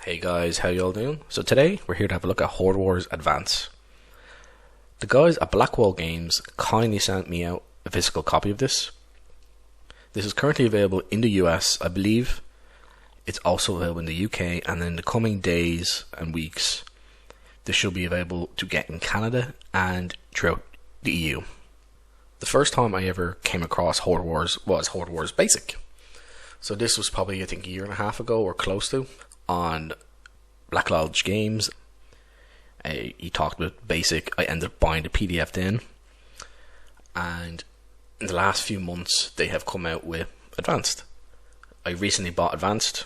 Hey guys, how y'all doing? So today we're here to have a look at Horde Wars Advance. The guys at Blackwall Games kindly sent me out a physical copy of this. This is currently available in the US. I believe it's also available in the UK, and in the coming days and weeks this should be available to get in Canada and throughout the EU. The first time I ever came across Horde Wars was Horde Wars Basic. So this was probably, I think, a year and a half ago or close to, on Black Lodge Games. He talked about Basic. I ended up buying the PDF then, and in the last few months they have come out with Advanced. I recently bought Advanced,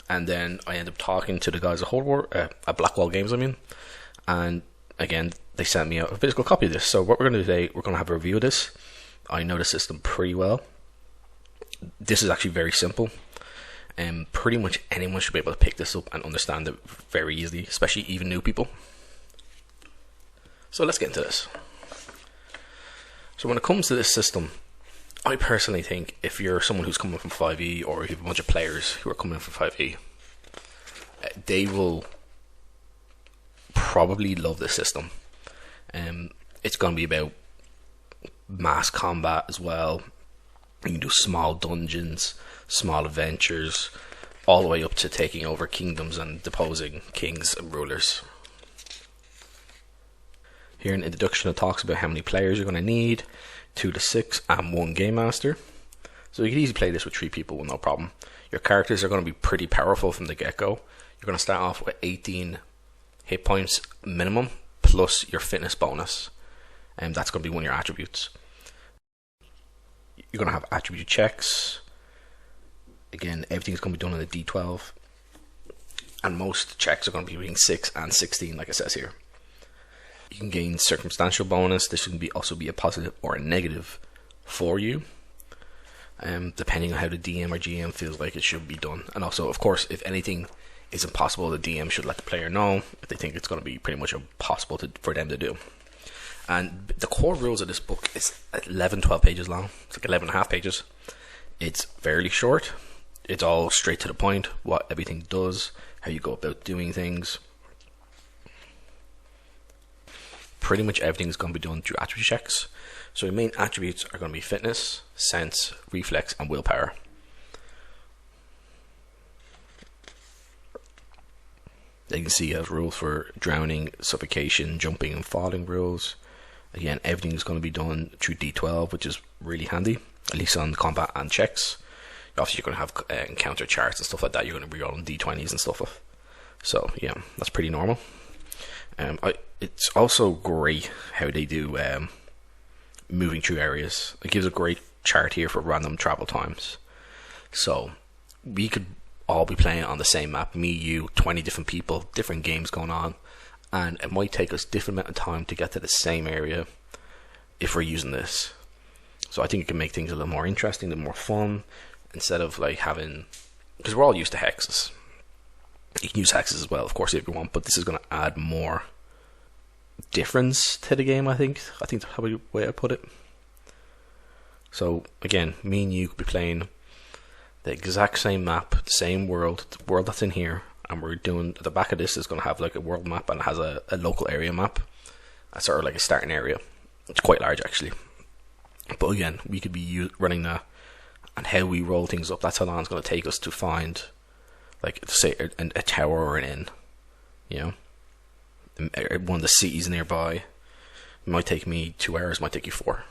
and then I ended up talking to the guys at Horde War, at Blackwall Games, and again they sent me out a physical copy of this. So what we're going to do today, we're going to have a review of this. I know the system pretty well. This is actually very simple. Pretty much anyone should be able to pick this up and understand it very easily, especially even new people. So let's get into this. So when it comes to this system, I personally think if you're someone who's coming from 5e, or if you have a bunch of players who are coming from 5e, they will probably love this system. It's going to be about mass combat as well. You can do small dungeons, small adventures, all the way up to taking over kingdoms and deposing kings and rulers. Here in the introduction it talks about how many players you're going to need, 2 to 6 and 1 game master. So you can easily play this with 3 people with no problem. Your characters are going to be pretty powerful from the get-go. You're going to start off with 18 hit points minimum, plus your fitness bonus, and that's going to be one of your attributes. You're going to have attribute checks. Again, everything's going to be done on the D12, and most checks are going to be between 6 and 16, like it says here. You can gain circumstantial bonus. This can also be a positive or a negative for you, depending on how the DM or GM feels like it should be done. And also, of course, if anything is impossible, the DM should let the player know if they think it's going to be pretty much impossible for them to do. And the core rules of this book is 11-12 pages long. It's like 11 and a half pages. It's fairly short. It's all straight to the point, what everything does, how you go about doing things. Pretty much everything is going to be done through attribute checks. So your main attributes are going to be fitness, sense, reflex, and willpower. You can see you have rules for drowning, suffocation, jumping, and falling rules. Again, everything is going to be done through D12, which is really handy, at least on combat and checks. Obviously, you're going to have encounter charts and stuff like that. You're going to be rolling D20s and stuff. So, yeah, that's pretty normal. It's also great how they do moving through areas. It gives a great chart here for random travel times. So, we could all be playing on the same map, me, you, 20 different people, different games going on, and it might take us different amount of time to get to the same area if we're using this. So I think it can make things a little more interesting, a little more fun, instead of like having, because we're all used to hexes. You can use hexes as well, of course, if you want, but this is going to add more difference to the game. I think that's probably the way I put it. So again, me and you could be playing the exact same map, the same world, the world that's in here, and we're doing, the back of this is going to have like a world map, and it has a local area map, sort of like a starting area. It's quite large actually, but again, we could be running that, and how we roll things up, that's how long it's going to take us to find, like, say a tower or an inn, you know, one of the cities nearby. It might take me 2 hours, might take you 4,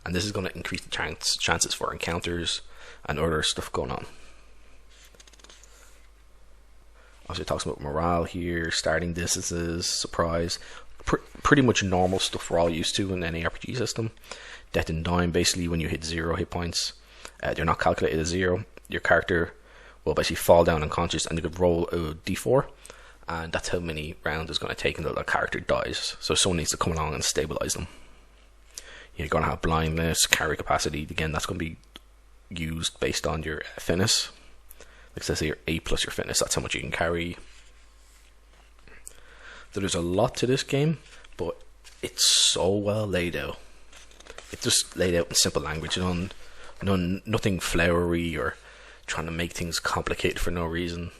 and this is going to increase the chances for encounters and other stuff going on. Also, it talks about morale here, starting distances, surprise, pretty much normal stuff we're all used to in any RPG system. Death and dying, basically when you hit 0 hit points, they're not calculated as 0. Your character will basically fall down unconscious, and you could roll a d4, and that's how many rounds it's going to take until that character dies. So someone needs to come along and stabilize them. You're going to have blindness, carry capacity. Again, that's going to be used based on your fitness. Like it says here, 8 plus your fitness, that's how much you can carry. So there's a lot to this game, but it's so well laid out. It's just laid out in simple language, nothing flowery or trying to make things complicated for no reason.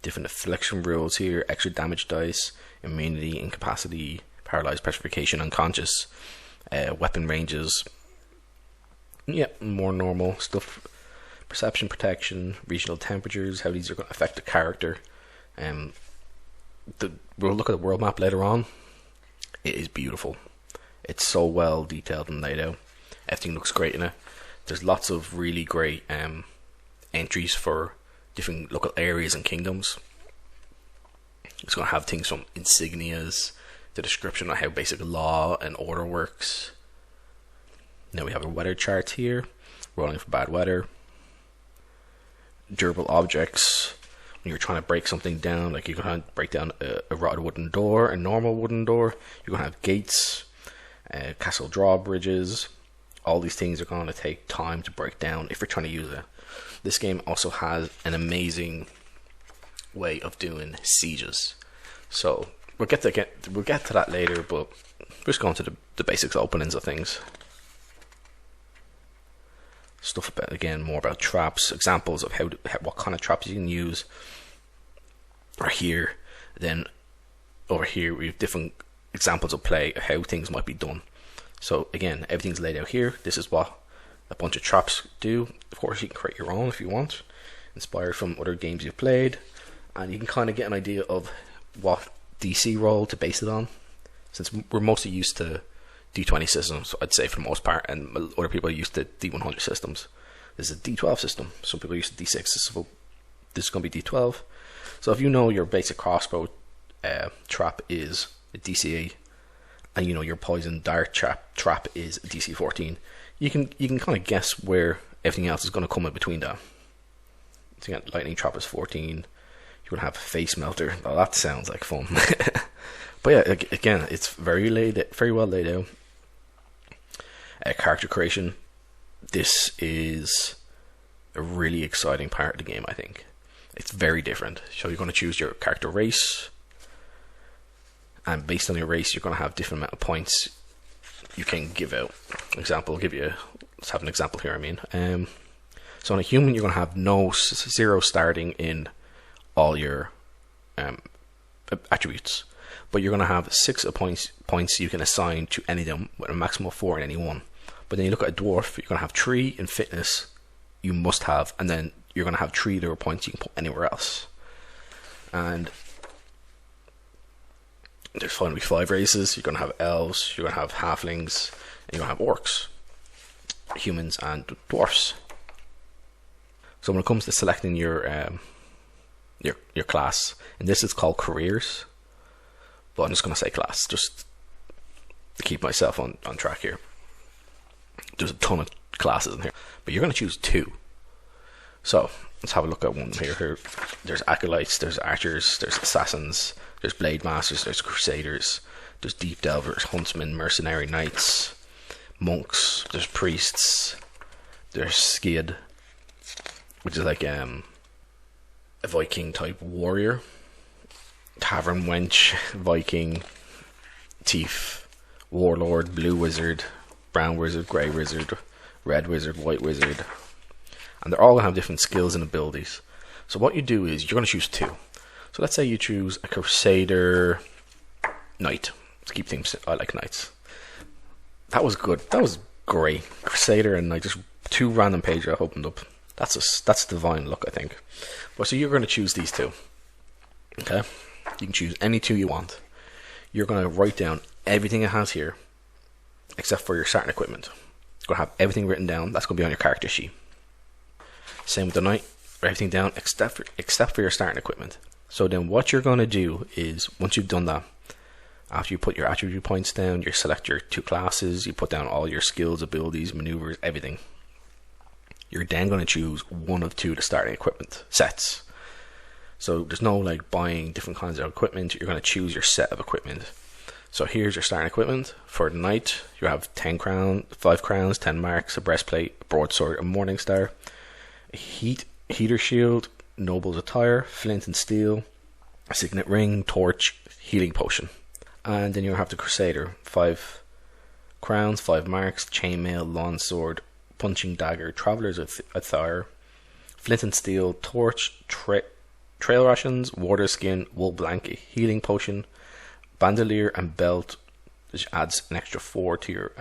different affliction rules here, extra damage dice, immunity, incapacity, paralyzed, petrification, unconscious, weapon ranges. Yeah, more normal stuff. Perception, protection, regional temperatures, how these are going to affect the character. We'll look at the world map later on. It is beautiful. It's so well detailed and laid out. Everything looks great in it. There's lots of really great entries for different local areas and kingdoms. It's going to have things from insignias, the description of how basic law and order works. Now we have our weather charts here, rolling for bad weather. Durable objects. When you're trying to break something down, like you're going to break down a rotted wooden door, a normal wooden door, you're going to have gates, castle drawbridges. All these things are going to take time to break down if you're trying to use it. This game also has an amazing way of doing sieges. So we'll get to that later, but we're just going to the basics openings of things. Stuff about, again, more about traps, examples of what kind of traps you can use are here. Then over here we have different examples of play, how things might be done. So again, everything's laid out here. This is what a bunch of traps do. Of course, you can create your own if you want, inspired from other games you've played, and you can kind of get an idea of what DC roll to base it on, since we're mostly used to D20 systems, I'd say, for the most part, and other people are used to D100 systems. This is a D12 system. Some people are used to D6, so this is going to be D12. So if you know your basic crossbow trap is a DCA, and you know your poison dart trap is a DC 14, you can kind of guess where everything else is going to come in between that. So you got lightning trap is 14. You're going to have face melter. Oh, that sounds like fun. But yeah, again, it's very well laid out. Character creation. This is a really exciting part of the game, I think. It's very different. So you're going to choose your character race, and based on your race, you're going to have different amount of points you can give out. Example, let's have an example here. So on a human, you're going to have zero starting in all your attributes, but you're going to have 6 points you can assign to any of them, with a maximum of 4 in any one. But then you look at a dwarf, you're going to have 3 in fitness you must have, and then you're going to have 3 other points you can put anywhere else. And there's finally 5 races. You're going to have elves, you're going to have halflings, and you're going to have orcs, humans, and dwarfs. So when it comes to selecting your class, and this is called careers, but I'm just going to say class, just to keep myself on track here. There's a ton of classes in here, but you're going to choose 2. So let's have a look at one here. There's acolytes, there's archers, there's assassins, there's blade masters, there's crusaders, there's deep delvers, huntsmen, mercenary knights, monks, there's priests, there's skid, which is like a Viking type warrior, tavern wench, Viking, thief, warlord, blue wizard, brown wizard, grey wizard, red wizard, white wizard, and they're all going to have different skills and abilities. So what you do is you're going to choose 2. So let's say you choose a crusader knight. Let's keep things, I like knights. That was good. That was great. Crusader and knight, just 2 random pages I opened up. That's divine luck, I think. But so you're going to choose these 2. Okay? You can choose any 2 you want. You're going to write down everything it has here, except for your starting equipment. You're going to have everything written down. That's going to be on your character sheet. Same with the knight. Write everything down except for your starting equipment. So then what you're going to do is, once you've done that, after you put your attribute points down, you select your 2 classes, you put down all your skills, abilities, maneuvers, everything. You're then going to choose one of 2 to starting equipment sets. So there's no like buying different kinds of equipment. You're going to choose your set of equipment. So here's your starting equipment. For the knight, you have 5 crowns, 10 marks, a breastplate, a broadsword, a morning star, a heater shield, noble's attire, flint and steel, a signet ring, torch, healing potion. And then you'll have the crusader, 5 crowns, 5 marks, chainmail, long sword, punching dagger, traveller's attire, flint and steel, torch, trail rations, water skin, wool blanket, healing potion, bandolier and belt, which adds an extra 4 to your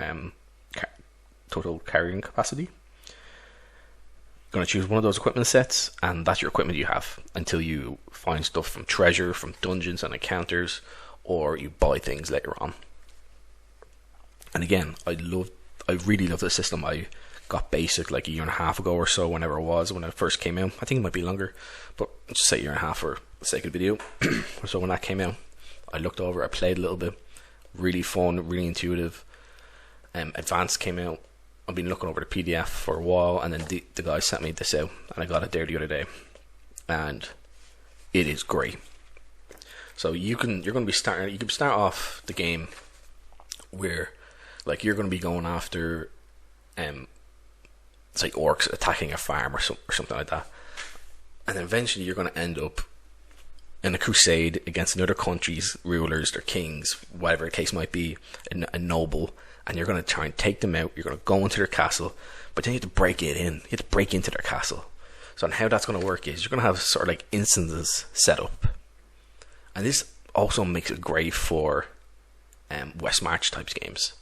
total carrying capacity. You're going to choose one of those equipment sets, and that's your equipment you have until you find stuff from treasure, from dungeons and encounters, or you buy things later on. And again, I really love this system. I got basic like a year and a half ago or so, whenever it was, when it first came out. I think it might be longer, but just say a year and a half for the sake of the video. So when that came out, I looked over, I played a little bit. Really fun, really intuitive. Advanced came out. I've been looking over the PDF for a while, and then the guy sent me this out, and I got it there the other day, and it is great. So you can start off the game where like you're going to be going after it's like orcs attacking a farm or something like that, and then eventually you're going to end up in a crusade against another country's rulers, their kings, whatever the case might be, a noble, and you're going to try and take them out. You're going to go into their castle, but then you have to break it in. You have to break into their castle. So how that's going to work is you're going to have sort of like instances set up, and this also makes it great for West March types games.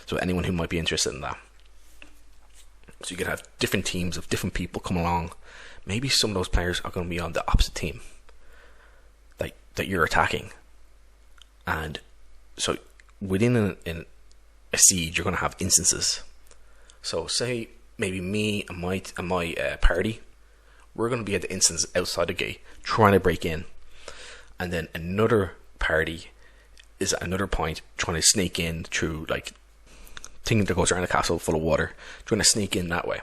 So anyone who might be interested in that. So you could have different teams of different people come along. Maybe some of those players are going to be on the opposite team that you're attacking, and so within a siege you're going to have instances. So say maybe me and my party, we're going to be at the instance outside the gate trying to break in, and then another party is at another point trying to sneak in through like thing that goes around a castle full of water, trying to sneak in that way,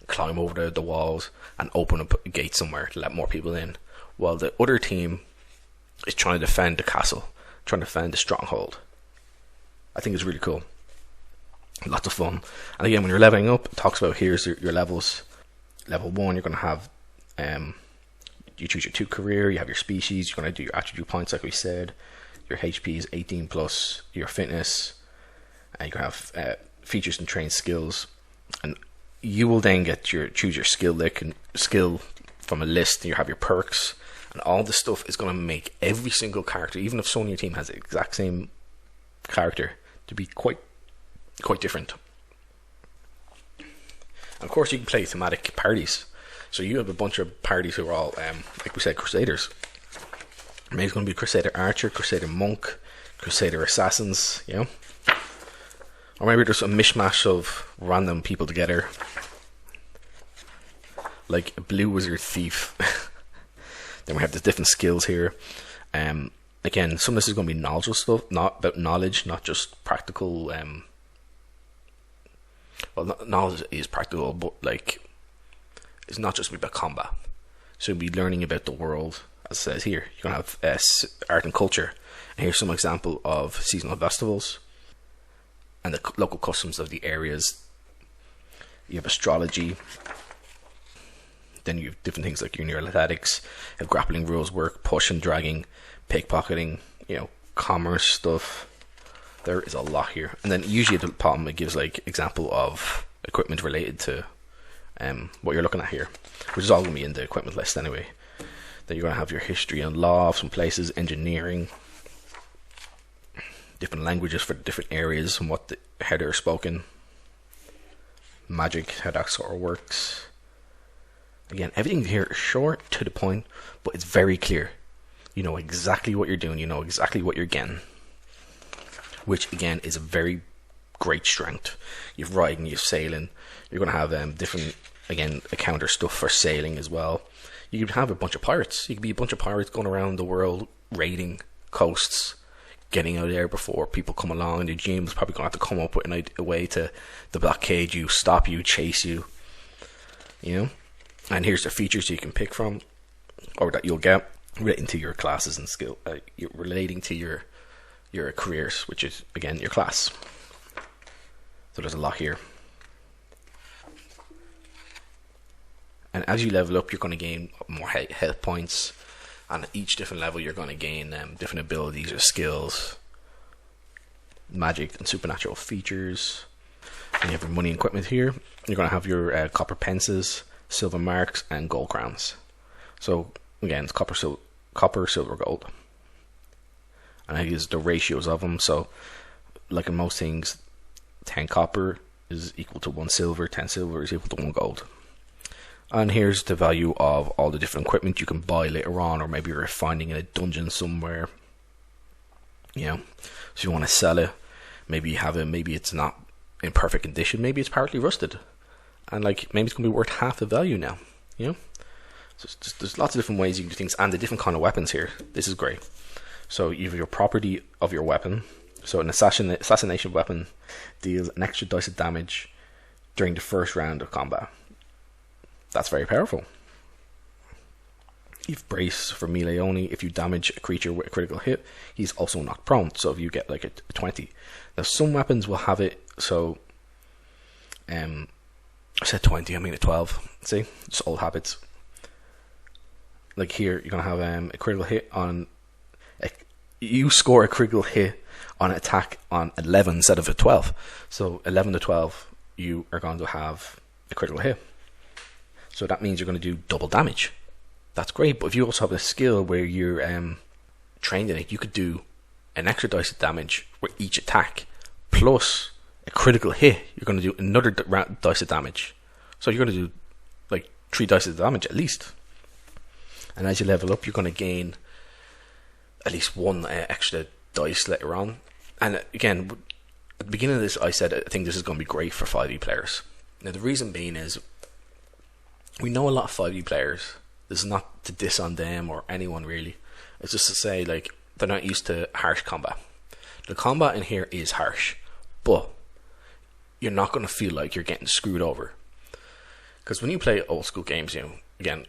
climb over the walls and open up a gate somewhere to let more people in, while the other team is trying to defend the castle, trying to defend the stronghold. I think it's really cool. Lots of fun. And again, when you're leveling up, it talks about here's your levels. Level 1, you're going to have you choose your 2 career, you have your species, you're going to do your attribute points like we said. Your HP is 18 plus your fitness, and you can have features and trained skills, and you will then choose your skill from a list. You have your perks, and all this stuff is going to make every single character, even if someone on your team has the exact same character, to be quite different. And of course, you can play thematic parties. So you have a bunch of parties who are all, like we said, crusaders. Maybe it's going to be Crusader Archer, Crusader Monk, Crusader Assassins, you know? Or maybe there's a mishmash of random people together, like a Blue Wizard Thief. Then we have the different skills here. Again, some of this is going to be knowledge stuff, not about knowledge, not just practical. Well, knowledge is practical, but like it's not just about combat. So you'll be learning about the world, as it says here. You're going to have art and culture. And here's some example of seasonal festivals and the local customs of the areas. You have astrology. Then you have different things like junior athletics, how grappling rules work, push and dragging, pickpocketing, commerce stuff. There is a lot here. And then usually at the bottom it gives like example of equipment related to what you're looking at here, which is all going to be in the equipment list anyway. Then you're going to have your history and law of some places, engineering, different languages for the different areas and how they're spoken, magic, how that sort of works. Again, everything here is short, to the point, but it's very clear. You know exactly what you're doing, you know exactly what you're getting, which again is a very great strength. You have riding, you have sailing. You're going to have different, again, encounter stuff for sailing as well. You could have a bunch of pirates. You could be a bunch of pirates going around the world, raiding coasts, getting out there before people come along. The GM is probably going to have to come up with a way to blockade you, stop you, chase you, And here's the features you can pick from, or that you'll get relating to your classes and skill, relating to your careers, which is again your class. So there's a lot here. And as you level up, you're going to gain more health points, and at each different level, you're going to gain different abilities or skills, magic and supernatural features. And you have your money and equipment here. You're going to have your copper pences, silver marks and gold crowns. So again, it's copper, silver, gold. And I use the ratios of them. So, like in most things, 10 copper is equal to 1 silver, 10 silver is equal to 1 gold. And here's the value of all the different equipment you can buy later on, or maybe you're finding in a dungeon somewhere. You know, so if you want to sell it, maybe you have it, maybe it's not in perfect condition, maybe it's partly rusted, and like maybe it's going to be worth half the value now. You know, so there's lots of different ways you can do things, and the different kind of weapons here. This is great. So you have your property of your weapon. So an assassination weapon deals an extra dice of damage during the first round of combat. That's very powerful. You've brace for melee only. If you damage a creature with a critical hit, he's also knocked prone. So if you get like a 20. Now some weapons will have it, so I said 20, I mean a 12. See? It's old habits. Like here, you're going to have a critical hit on... You score a critical hit on an attack on 11 instead of a 12. So 11 to 12, you are going to have a critical hit. So that means you're going to do double damage. That's great, but if you also have a skill where you're trained in it, you could do an extra dice of damage with each attack, plus a critical hit. You're going to do another dice of damage. So you're going to do like 3 dice of damage at least. And as you level up, you're going to gain at least 1 extra dice later on. And again, at the beginning of this, I said I think this is going to be great for 5e players. Now the reason being is we know a lot of 5e players. This is not to diss on them or anyone really. It's just to say like they're not used to harsh combat. The combat in here is harsh, but you're not going to feel like you're getting screwed over. Because when you play old school games, you know, again,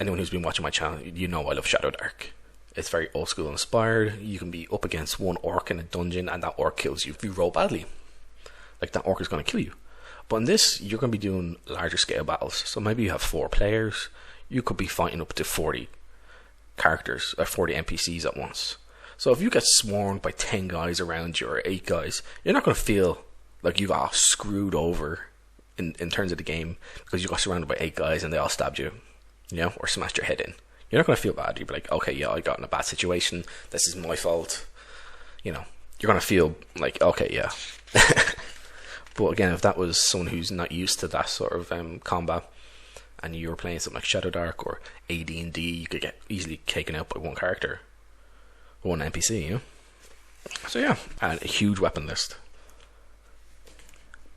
anyone who's been watching my channel, you know I love Shadow Dark. It's very old school inspired. You can be up against one orc in a dungeon and that orc kills you if you roll badly. Like that orc is going to kill you. But in this, you're going to be doing larger scale battles. So maybe you have 4 players. You could be fighting up to 40 characters or 40 NPCs at once. So if you get swarmed by 10 guys around you or 8 guys, you're not going to feel like you got screwed over in terms of the game because you got surrounded by 8 guys and they all stabbed you, you know, or smashed your head in. You're not going to feel bad. You'll be like, okay, yeah, I got in a bad situation. This is my fault. You know, you're going to feel like, okay, yeah. But again, if that was someone who's not used to that sort of combat, and you were playing something like Shadow Dark or AD&D, you could get easily taken out by one character, one NPC, you know. So yeah, and a huge weapon list,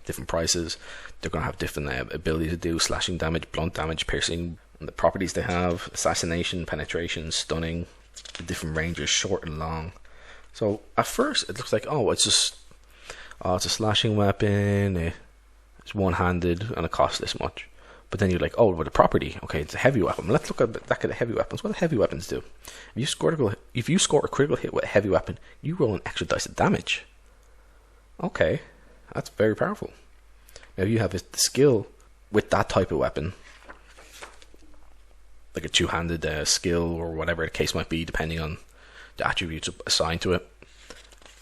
different prices. They're going to have different ability to do slashing damage, blunt damage, piercing. And the properties they have: assassination, penetration, stunning. The different ranges, short and long. So at first it looks like, oh, it's a slashing weapon. It's one-handed and it costs this much. But then you're like, oh, but a property, okay, it's a heavy weapon. Let's look at the heavy weapons. What do heavy weapons do? If you score a critical hit with a heavy weapon, you roll an extra dice of damage. Okay, that's very powerful. Now you have the skill with that type of weapon, like a two-handed skill or whatever the case might be, depending on the attributes assigned to it.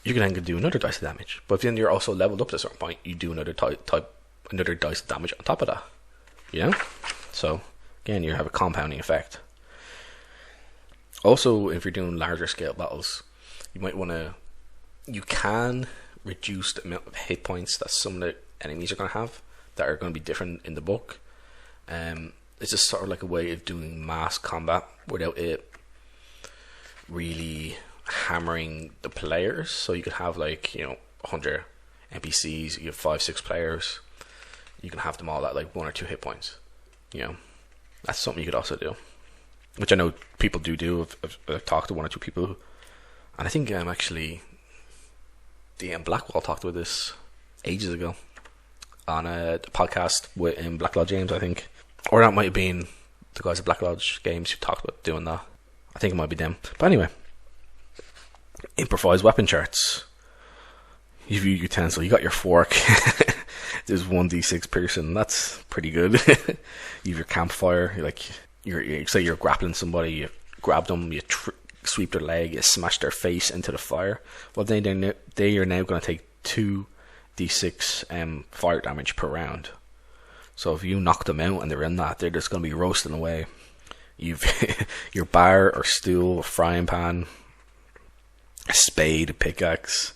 You can then do another dice of damage. But then you're also leveled up to a certain point, you do another dice of damage on top of that. You know? So, again, you have a compounding effect. Also, if you're doing larger scale battles, you might want to... You can reduce the amount of hit points that some of the enemies are going to have that are going to be different in the book. It's just sort of like a way of doing mass combat without it really hammering the players. So you could have, like, you know, 100 NPCs, you have 5-6 players. You can have them all at like 1 or 2 hit points. You know, that's something you could also do, which I know people do. I've talked to 1 or 2 people, and I think actually the Blackwall talked about this ages ago on a podcast with Blackwall James, I think, or that might have been the guys at Black Lodge Games who talked about doing that. I think it might be them. But anyway, improvised weapon charts. You have your utensil, you got your fork. There's 1d6 piercing. That's pretty good. You have your campfire. You say you're grappling somebody. You grab them. You sweep their leg. You smash their face into the fire. Well, they are now going to take 2d6 fire damage per round. So if you knock them out and they're in that, they're just going to be roasting away. You've your bar or stool, a frying pan, a spade, a pickaxe,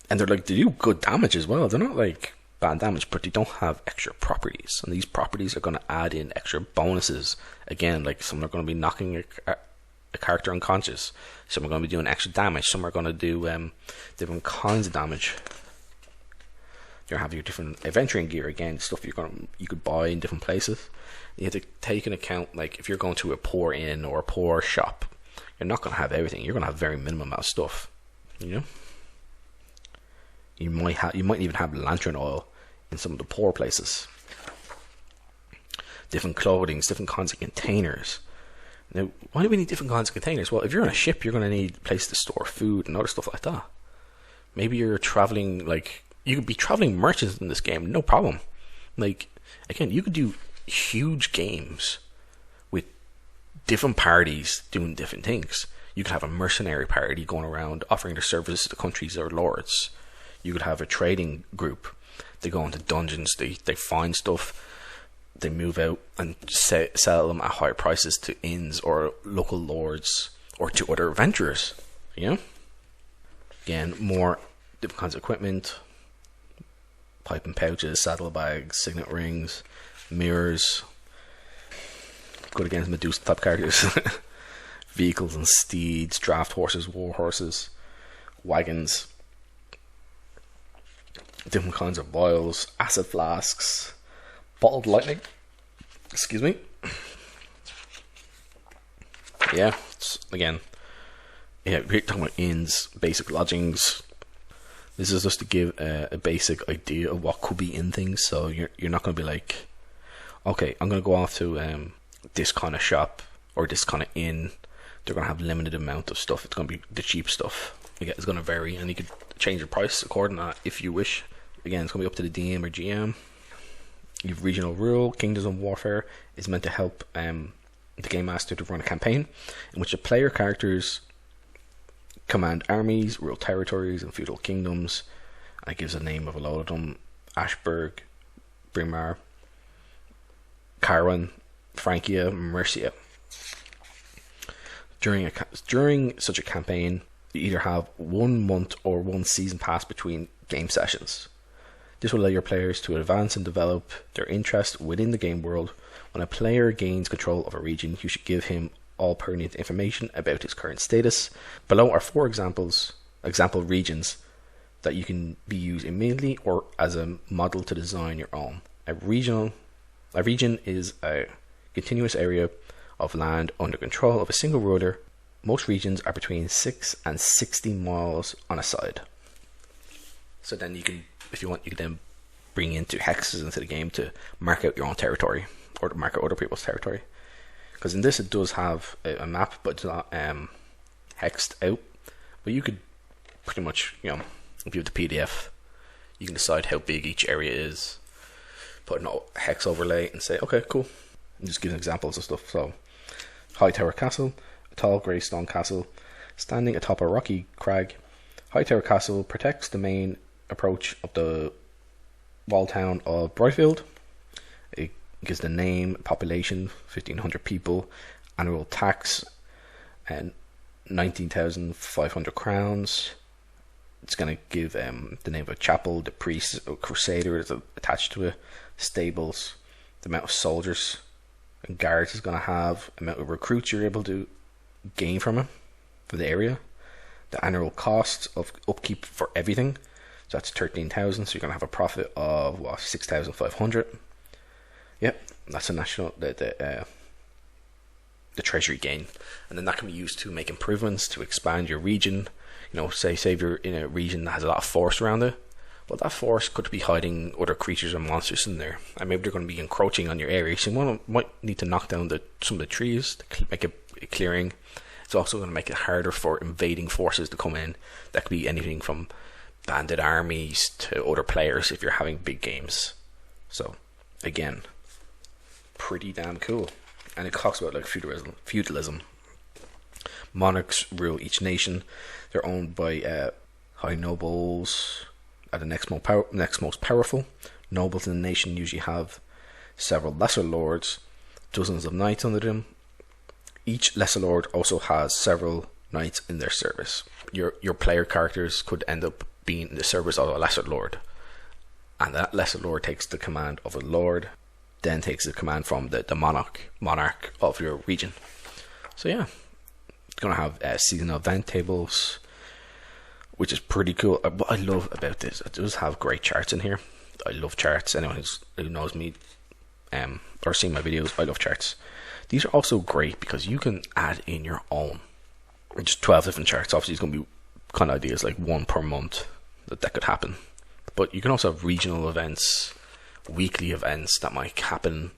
and they do good damage as well. They're not like bad damage, but they don't have extra properties, and these properties are going to add in extra bonuses. Again, like some are going to be knocking a character unconscious, some are going to be doing extra damage, some are going to do different kinds of damage. You have your different adventuring gear, again, stuff you could buy in different places. You have to take into account, like if you're going to a poor inn or a poor shop, you're not going to have everything. You're going to have very minimum amount of stuff. You might even have lantern oil in some of the poor places. Different clothing, different kinds of containers. Now, why do we need different kinds of containers? Well, if you're on a ship, you're going to need a place to store food and other stuff like that. Maybe you're traveling, like, you could be traveling merchants in this game, no problem. Like, again, you could do huge games with different parties doing different things. You could have a mercenary party going around offering their services to countries or lords. You could have a trading group. They go into dungeons, they find stuff, they move out and sell them at higher prices to inns or local lords or to other adventurers. Again, more different kinds of equipment, pipe and pouches, saddlebags, signet rings, mirrors. Good against Medusa type characters. Vehicles and steeds, draft horses, war horses, wagons, different kinds of vials, acid flasks, bottled lightning. Excuse me. Yeah, we're talking about inns, basic lodgings. This is just to give a basic idea of what could be in things. So you're not going to be like, okay, I'm going to go off to this kind of shop or this kind of inn. They're going to have limited amount of stuff. It's going to be the cheap stuff. Again, it's going to vary, and you could change the price according to that if you wish. Again, it's going to be up to the DM or GM. You have regional rule. Kingdoms of Warfare is meant to help the game master to run a campaign in which the player characters command armies, rule territories, and feudal kingdoms. And it gives the name of a lot of them: Ashburg, Brimar, Carwan, Francia, Mercia. During such a campaign, you either have 1 month or 1 season pass between game sessions. This will allow your players to advance and develop their interest within the game world. When a player gains control of a region, you should give him all pertinent information about its current status. Below are 4 example regions that you can be used immediately or as a model to design your own. A region is a continuous area of land under control of a single ruler. Most regions are between 6 and 60 miles on a side. So then you can, if you want, you can then bring in 2 hexes into the game to mark out your own territory or to mark out other people's territory. Because in this it does have a map, but it's not hexed out. But you could pretty much, if you have the PDF, you can decide how big each area is, put a hex overlay and say, okay, cool. And just give examples of stuff. So, High Tower Castle, a tall grey stone castle, standing atop a rocky crag. High Tower Castle protects the main approach of the wall town of Brightfield. It gives the name, population, 1,500 people, annual tax, and 19,500 crowns. It's going to give the name of a chapel, the priest, a crusader is attached to it, stables, the amount of soldiers and guards is going to have, amount of recruits you're able to gain from it for the area, the annual cost of upkeep for everything. So that's 13,000. So you're going to have a profit of 6,500. Yep, that's a national the treasury gain, and then that can be used to make improvements to expand your region. Say if you're in a region that has a lot of forest around it, well, that forest could be hiding other creatures and monsters in there, and maybe they're going to be encroaching on your area. So you might need to knock down some of the trees to make a clearing. It's also going to make it harder for invading forces to come in. That could be anything from bandit armies to other players if you're having big games. So again, pretty damn cool. And it talks about like feudalism. Monarchs rule each nation. They're owned by high nobles are the next most powerful. Nobles in the nation usually have several lesser lords, dozens of knights under them, Each Lesser Lord also has several knights in their service. Your player characters could end up being in the service of a Lesser Lord, and that Lesser Lord takes the command of a Lord, then takes the command from the monarch of your region. So yeah, it's going to have seasonal event tables, which is pretty cool. What I love about this, it does have great charts in here. I love charts. Anyone who knows me or seen my videos, I love charts. These are also great because you can add in your own. Just 12 different charts. Obviously, it's going to be kind of ideas like one per month that could happen. But you can also have regional events, weekly events that might happen,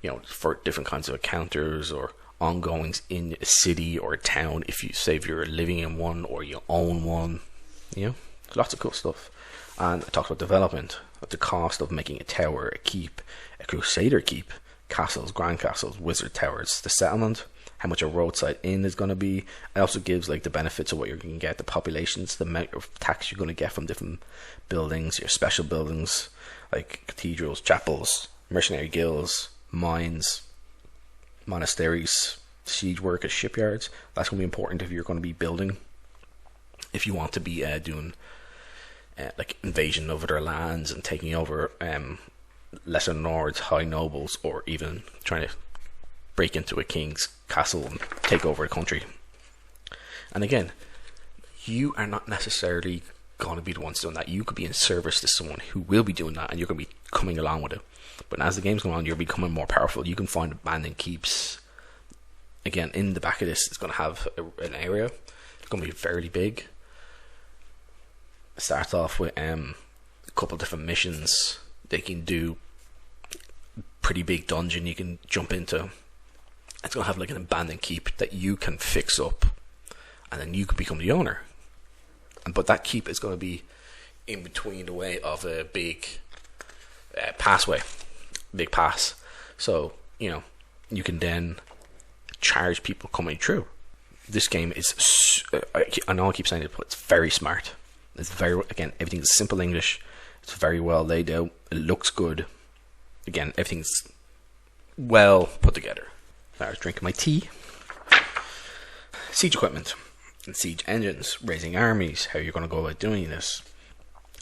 you know, for different kinds of encounters or ongoings in a city or a town. If you say if you're living in one or you own one, you know, lots of cool stuff. And I talked about development, at the cost of making a tower, a keep, a crusader keep, castles, grand castles, wizard towers, the settlement, how much a roadside inn is going to be. It also gives like the benefits of what you're going to get, the populations, the amount of tax you're going to get from different buildings, your special buildings like cathedrals, chapels, mercenary guilds, mines, monasteries, siege workers, shipyards. That's going to be important if you're going to be building. If you want to be doing like invasion of other lands and taking over lesser lords, high nobles, or even trying to break into a king's castle and take over a country. And again, you are not necessarily going to be the ones doing that. You could be in service to someone who will be doing that, and you're going to be coming along with it. But as the game's going on, you're becoming more powerful. You can find abandoned keeps. Again, in the back of this, it's going to have an area. It's going to be fairly big. It starts off with a couple different missions. They can do pretty big dungeon you can jump into. It's going to have like an abandoned keep that you can fix up, and then you can become the owner. But that keep is going to be in between the way of a big big pass. So, you know, you can then charge people coming through. This game is, I know I keep saying it, but it's very smart. It's very, again, everything's simple English. It's very well laid out. It looks good. Again, everything's well put together. I was drinking my tea. Siege equipment and siege engines, raising armies, how you're going to go about doing this.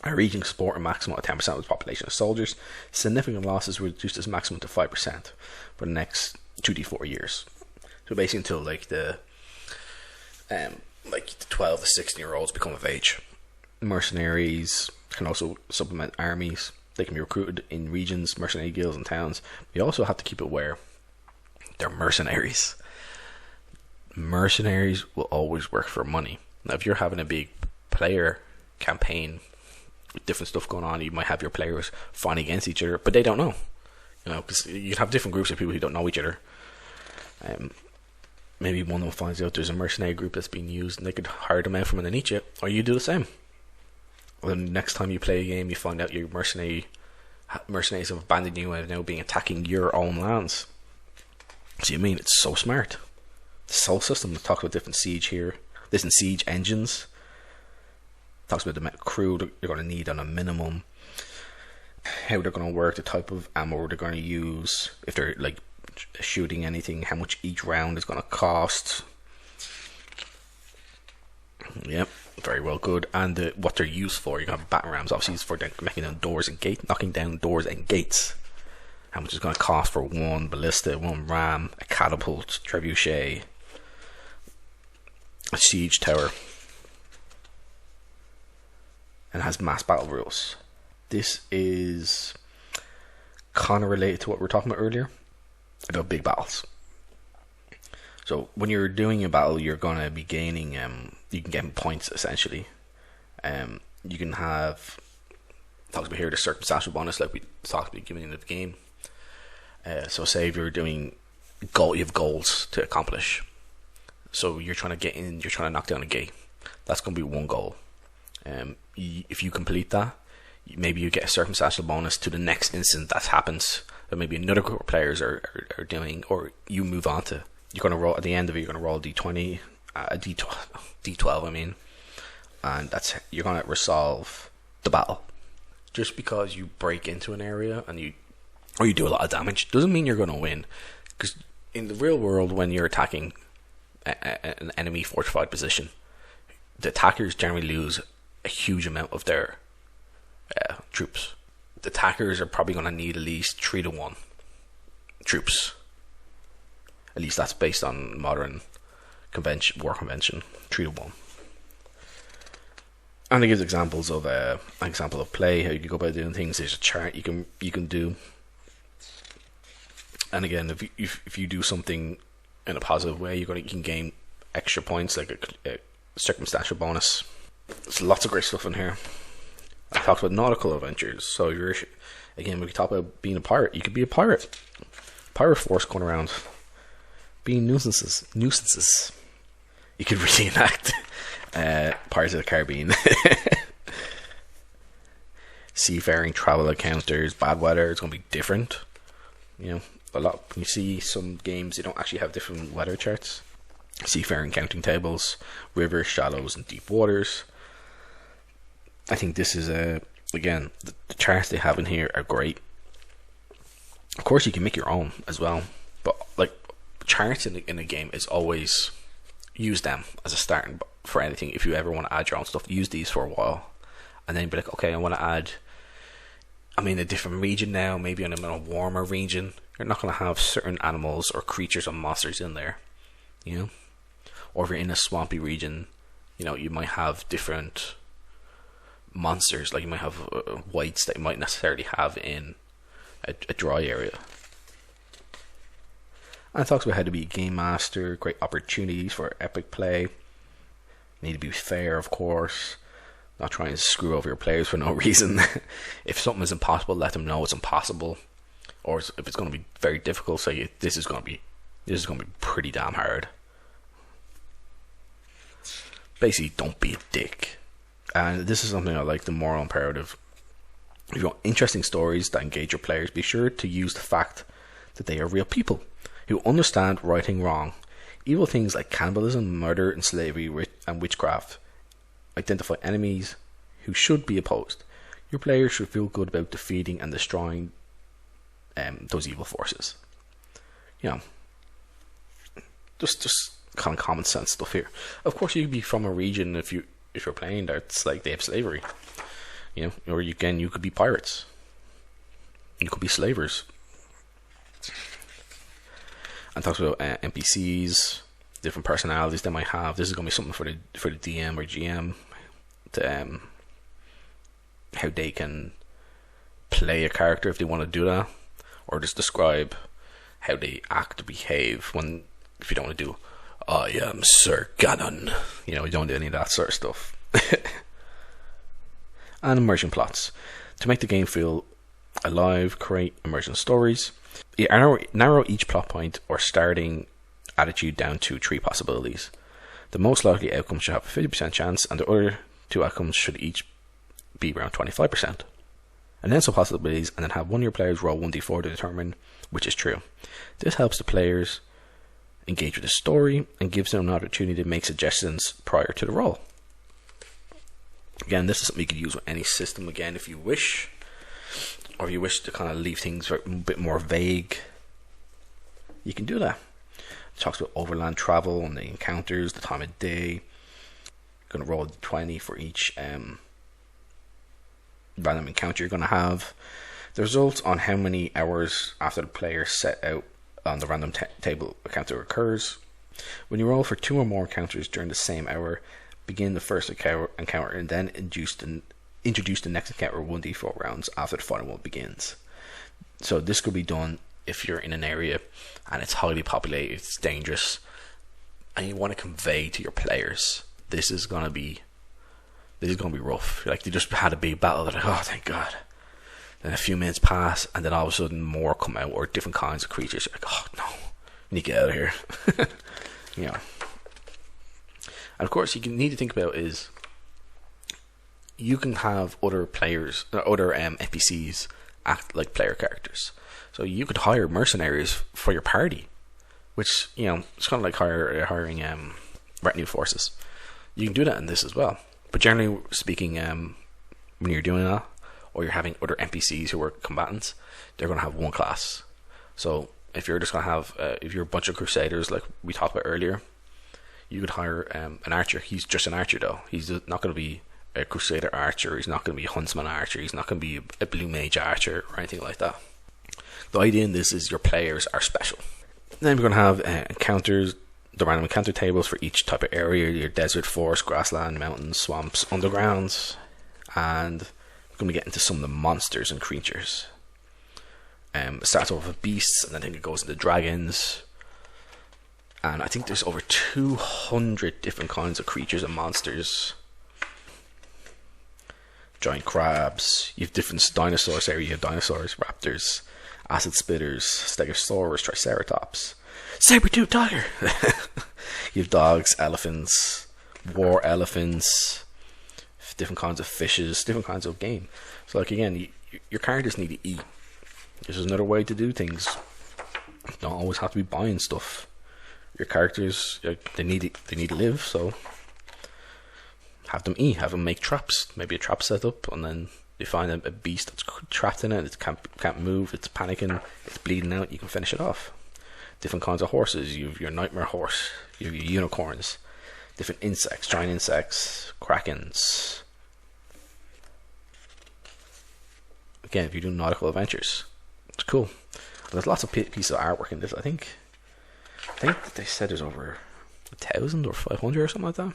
Our region can support a maximum of 10% of the population of soldiers. Significant losses were reduced as maximum to 5% for the next 2d4 years. So basically until like the 12 to 16 year olds become of age. Mercenaries can also supplement armies. They can be recruited in regions, mercenary guilds and towns. You also have to keep aware they're mercenaries. Mercenaries will always work for money. Now if you're having a big player campaign with different stuff going on, you might have your players fighting against each other, but they don't know, you know, because you have different groups of people who don't know each other. Maybe one of them finds out there's a mercenary group that's being used and they could hire them out from underneath you, or you do the same. Well, then next time you play a game, you find out your mercenaries have abandoned you and are now being attacking your own lands. So you mean it's so smart. The Soul system talks about different siege here. Different siege engines. Talks about the amount of crew they're going to need on a minimum. How they're going to work, the type of ammo they're going to use. If they're like shooting anything, how much each round is going to cost. Yep, very well good. And what they're used for. You're going to have battering rams. Obviously, it's for making down doors and gates, knocking down doors and gates. How much is going to cost for one ballista, one ram, a catapult, trebuchet, a siege tower, and has mass battle rules. This is kind of related to what we were talking about earlier about big battles. So when you're doing a battle, you're going to be gaining, you can get points essentially. You can have, talks about here, the circumstantial bonus like we talked about giving in the game. So say if you're doing you have goals to accomplish. So you're trying to get in, you're trying to knock down a gate. That's going to be one goal. If you complete that, maybe you get a circumstantial bonus to the next instance that happens, that maybe another group of players are doing, or you move on to. You're going to roll at the end of it. You're going to roll a d20, d12. I mean, and you're going to resolve the battle. Just because you break into an area and you do a lot of damage doesn't mean you're going to win. Because in the real world, when you're attacking an enemy fortified position, the attackers generally lose a huge amount of their troops. The attackers are probably going to need at least 3-to-1 troops. At least that's based on modern war convention, 3-to-1. And it gives examples of an example of play, how you can go about doing things. There's a chart you can do. And again, if you do something in a positive way, you can gain extra points, like a circumstantial bonus. There's lots of great stuff in here. I talked about nautical adventures. So when we talk about being a pirate, you could be a pirate. Pirate force going around being nuisances. You could reenact Pirates of the Caribbean. Seafaring travel encounters, bad weather. It's going to be different. A lot. You see some games, they don't actually have different weather charts. Seafaring counting tables, rivers, shallows, and deep waters. I think this is again, the charts they have in here are great. Of course, you can make your own as well, but like charts in a game is always use them as a starting for anything. If you ever want to add your own stuff, use these for a while, and then be like, okay, I want to add. I'm in a different region now. Maybe I'm in a warmer region. You're not going to have certain animals or creatures or monsters in there, Or if you're in a swampy region, you might have different monsters. Like you might have whites that you might necessarily have in a dry area. And it talks about how to be a game master, great opportunities for epic play. Need to be fair, of course. Not trying to screw over your players for no reason. If something is impossible, let them know it's impossible. Or if it's going to be very difficult, say this is going to be pretty damn hard. Basically, don't be a dick. And this is something I like, the moral imperative. If you want interesting stories that engage your players, be sure to use the fact that they are real people who understand right and wrong. Evil things like cannibalism, murder, and slavery and witchcraft. Identify enemies who should be opposed. Your players should feel good about defeating and destroying those evil forces. Just kind of common sense stuff here. Of course, you could be from a region if you're playing that's like they have slavery, or you could be pirates. You could be slavers. And talks about NPCs, different personalities they might have. This is going to be something for the DM or GM to how they can play a character if they want to do that, or just describe how they act or behave if you don't want to do I am Sir Ganon. You don't do any of that sort of stuff. And immersion plots. To make the game feel alive, create immersion stories. You narrow each plot point or starting attitude down to 3 possibilities. The most likely outcome should have a 50% chance, and the other 2 outcomes should each be around 25%. And then some possibilities, and then have one of your players roll 1d4 to determine which is true. This helps the players engage with the story and gives them an opportunity to make suggestions prior to the roll. Again, this is something you could use with any system again if you wish, or if you wish to kind of leave things a bit more vague, you can do that. It talks about overland travel and the encounters, the time of day. You're going to roll 20 for each random encounter you're going to have. The results on how many hours after the player set out on the random table encounter occurs. When you roll for 2 or more encounters during the same hour, begin the first encounter and then introduce the next encounter 1d4 rounds after the final one begins. So this could be done if you're in an area and it's highly populated, it's dangerous, and you want to convey to your players this is gonna be rough. Like they just had a big battle, they're like, oh thank God. Then a few minutes pass, and then all of a sudden more come out, or different kinds of creatures. You're like, oh no, we need to get out of here. And of course, you need to think about is you can have other players, other NPCs act like player characters. So you could hire mercenaries for your party, which it's kind of like hiring retinue forces. You can do that in this as well. But generally speaking, when you're doing that, or you're having other NPCs who are combatants, they're going to have one class. So if you're just gonna have if you're a bunch of crusaders like we talked about earlier, you could hire an archer. He's just an archer though. He's not going to be a crusader archer. He's not going to be a huntsman archer. He's not going to be a blue mage archer or anything like that. The idea in this is your players are special. Then we're going to have encounters, the random encounter tables for each type of area: your desert, forest, grassland, mountains, swamps, undergrounds, and we're going to get into some of the monsters and creatures. It starts off with beasts, and then I think it goes into dragons. And I think there's over 200 different kinds of creatures and monsters. Giant crabs. You have different dinosaurs area. You have dinosaurs, raptors, acid spitters, stegosaurus, triceratops, saber-tooth tiger. You have dogs, elephants, war elephants, different kinds of fishes, different kinds of game. So like again, your characters need to eat. This is another way to do things. You don't always have to be buying stuff. Your characters, they need to live, so have them eat, have them make traps, maybe a trap set up, and then you find a beast that's trapped in it, it can't move, it's panicking, it's bleeding out, you can finish it off. Different kinds of horses, you have your nightmare horse, you have your unicorns, different insects, giant insects, krakens. Again, if you're doing nautical adventures, it's cool. There's lots of pieces of artwork in this, I think they said there's over 1,000 or 500 or something like that.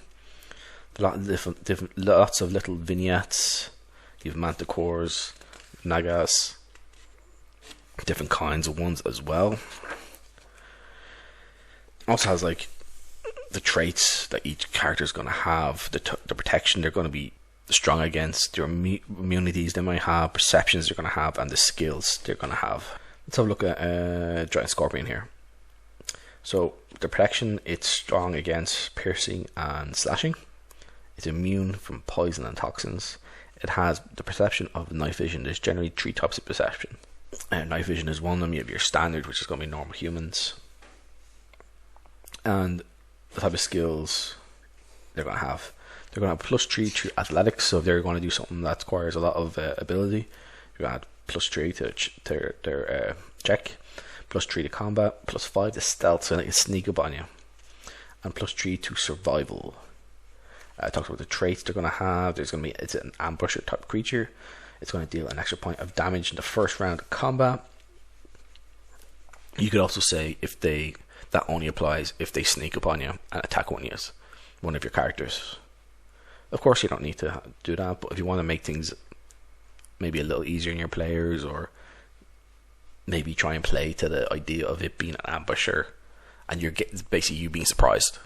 A lot of different lots of little vignettes. You have manticores, nagas, different kinds of ones as well. Also has like the traits that each character is going to have, the protection they're going to be strong against, their immunities they might have, perceptions they're going to have, and the skills they're going to have. Let's have a look at giant scorpion here. So the protection, it's strong against piercing and slashing. It's immune from poison and toxins. It has the perception of night vision. There's generally 3 types of perception. Night vision is one of them. You have your standard, which is going to be normal humans. And the type of skills they're going to have. They're going to have +3 to athletics. So if they're going to do something that requires a lot of ability, you're going to have +3 to their check. +3 to combat, +5 to stealth, so they can sneak up on you, and +3 to survival. I talked about the traits they're going to have. It's an ambusher type creature. It's going to deal an extra point of damage in the first round of combat. You could also say that only applies if they sneak up on you and attack one of your characters. Of course, you don't need to do that, but if you want to make things maybe a little easier in your players, or maybe try and play to the idea of it being an ambusher and you're getting basically you being surprised.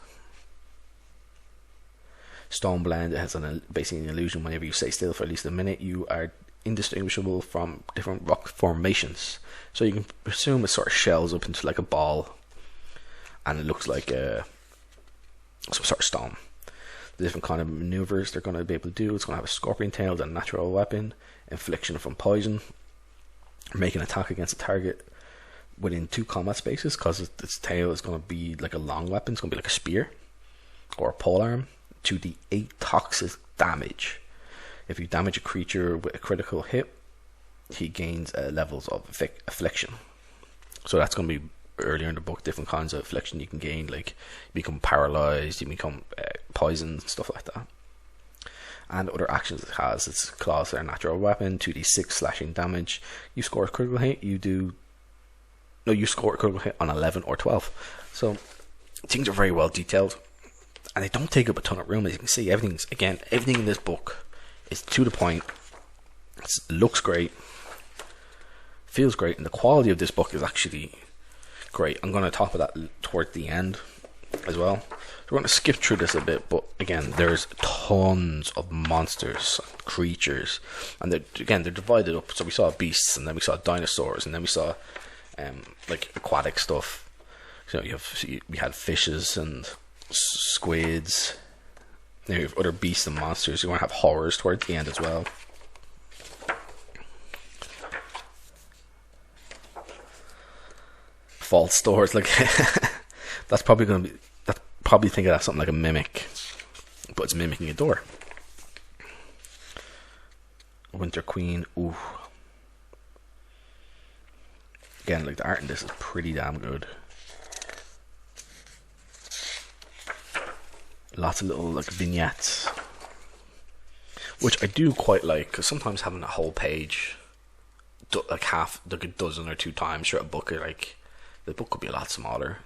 Stone Blend has basically an illusion. Whenever you stay still for at least a minute, you are indistinguishable from different rock formations. So you can assume it sort of shells up into like a ball, and it looks like some sort of stone. The different kind of maneuvers they're going to be able to do. It's going to have a scorpion tail, a natural weapon, infliction from poison, make an attack against a target within 2 combat spaces, because its tail is going to be like a long weapon. It's going to be like a spear or a polearm. 2d8 toxic damage. If you damage a creature with a critical hit, he gains levels of affliction. So that's going to be earlier in the book, different kinds of affliction you can gain, like you become paralyzed, you become poisoned, stuff like that. And other actions it has, its claws are a natural weapon, 2d6 slashing damage. You score a critical hit, you score a critical hit on 11 or 12. So things are very well detailed, and they don't take up a ton of room. As you can see, everything in this book is to the point. It looks great, feels great, and the quality of this book is actually great. I'm going to talk about that toward the end as well. So we're going to skip through this a bit, but again, there's tons of monsters, creatures, and they're divided up. So we saw beasts, and then we saw dinosaurs, and then we saw like aquatic stuff. So we had fishes and squids. Then you have other beasts and monsters. You're going to have horrors towards the end as well. False doors, like that's probably going to be. That's probably thinking of something like a mimic, but it's mimicking a door. Winter Queen, ooh. Again, like the art in this is pretty damn good. Lots of little like vignettes, which I do quite like, because sometimes having a whole page, like half, like a dozen or two times through a book, like the book could be a lot smaller.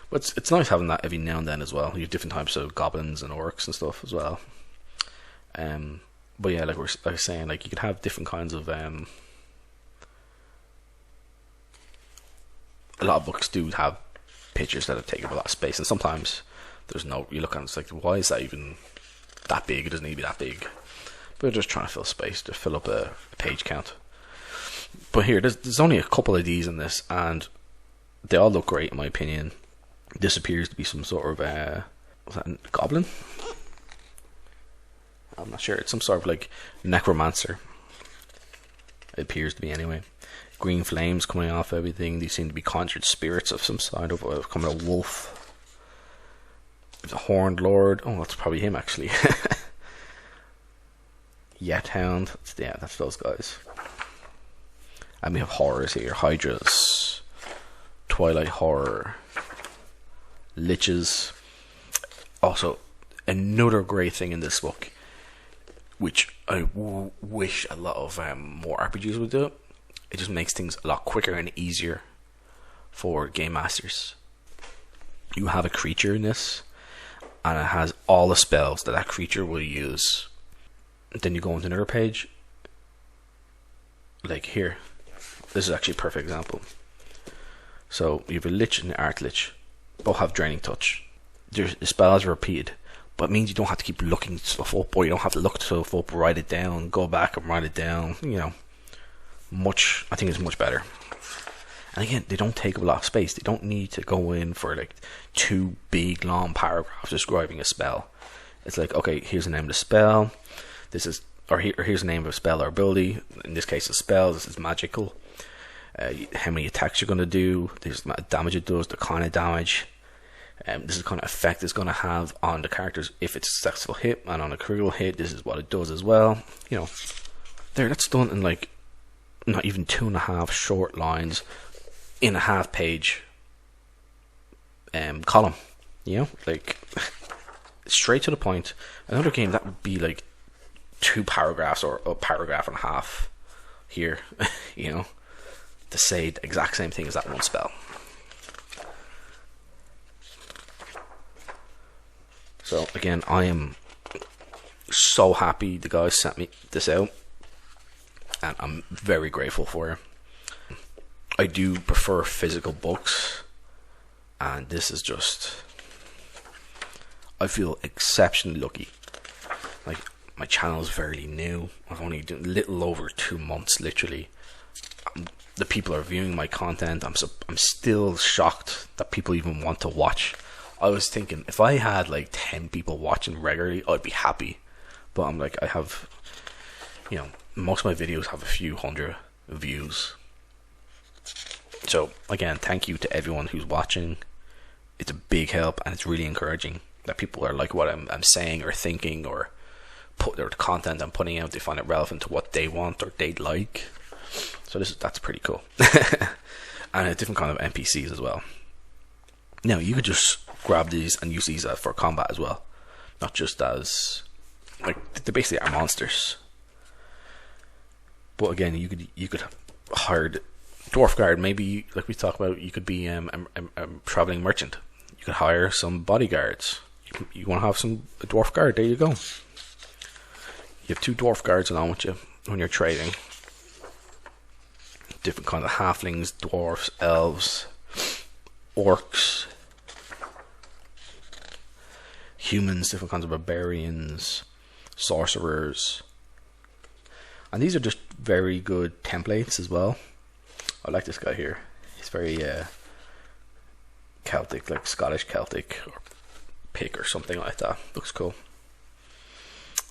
But it's nice having that every now and then as well. You have different types of goblins and orcs and stuff as well. But yeah, like I was saying, like you could have different kinds of a lot of books do have pictures that have taken up a lot of space, and sometimes there's no, you look at it, it's like, why is that even that big? It doesn't need to be that big. But they're just trying to fill space, to fill up a page count. But here, there's only a couple of these in this, and they all look great in my opinion. This appears to be some sort of was that a goblin? I'm not sure. It's some sort of like necromancer. It appears to be anyway. Green flames coming off everything. These seem to be conjured spirits of some sort of coming a wolf. There's a horned lord. Oh, that's probably him actually. Yet hound. Yeah, that's those guys. And we have horrors here. Hydras. Twilight horror. Liches. Also, another great thing in this book, which I wish a lot of more RPGs would do. It just makes things a lot quicker and easier for game masters. You have a creature in this, and it has all the spells that creature will use. Then you go into another page, like here. This is actually a perfect example. So you have a lich and an archlich. Both have draining touch. The spells are repeated, but it means you don't have to keep looking stuff up, or you don't have to look stuff up, write it down, go back and write it down. You know, I think it's much better. And again, they don't take up a lot of space. They don't need to go in for like 2 big long paragraphs describing a spell. It's like, okay, here's the name of the spell. This is, here's the name of a spell or ability. In this case, a spell. This is magical. How many attacks you're going to do. This is the amount of damage it does. The kind of damage. This is the kind of effect it's going to have on the characters if it's a successful hit, and on a critical hit, this is what it does as well. You know, that's done in like not even 2.5 short lines in a half-page column. You know, like straight to the point. Another game that would be like 2 paragraphs or a paragraph and a half here. You know, to say the exact same thing as that one spell. So again, I am so happy the guys sent me this out, and I'm very grateful for it. I do prefer physical books, and this is just, I feel exceptionally lucky. Like, my channel is fairly new. I've only done a little over 2 months, literally. The people are viewing my content. I'm still shocked that people even want to watch. I was thinking, if I had like 10 people watching regularly, I'd be happy. But I'm like, I have, you know, most of my videos have a few hundred views. So again, thank you to everyone who's watching. It's a big help, and it's really encouraging that people are like what I'm saying or thinking, or put their content I'm putting out, they find it relevant to what they want or they'd like. So that's pretty cool. And a different kind of NPCs as well. Now you could just grab these and use these for combat as well, not just as, like, they basically are monsters. But again, you could hire dwarf guard. Maybe, like we talked about, you could be a traveling merchant. You could hire some bodyguards. You want to have a dwarf guard? There you go. You have 2 dwarf guards along with you when you're trading. Different kinds of halflings, dwarfs, elves, orcs, humans, different kinds of barbarians, sorcerers. And these are just very good templates as well. I like this guy here. He's very Celtic, like Scottish Celtic or Pick or something like that. Looks cool.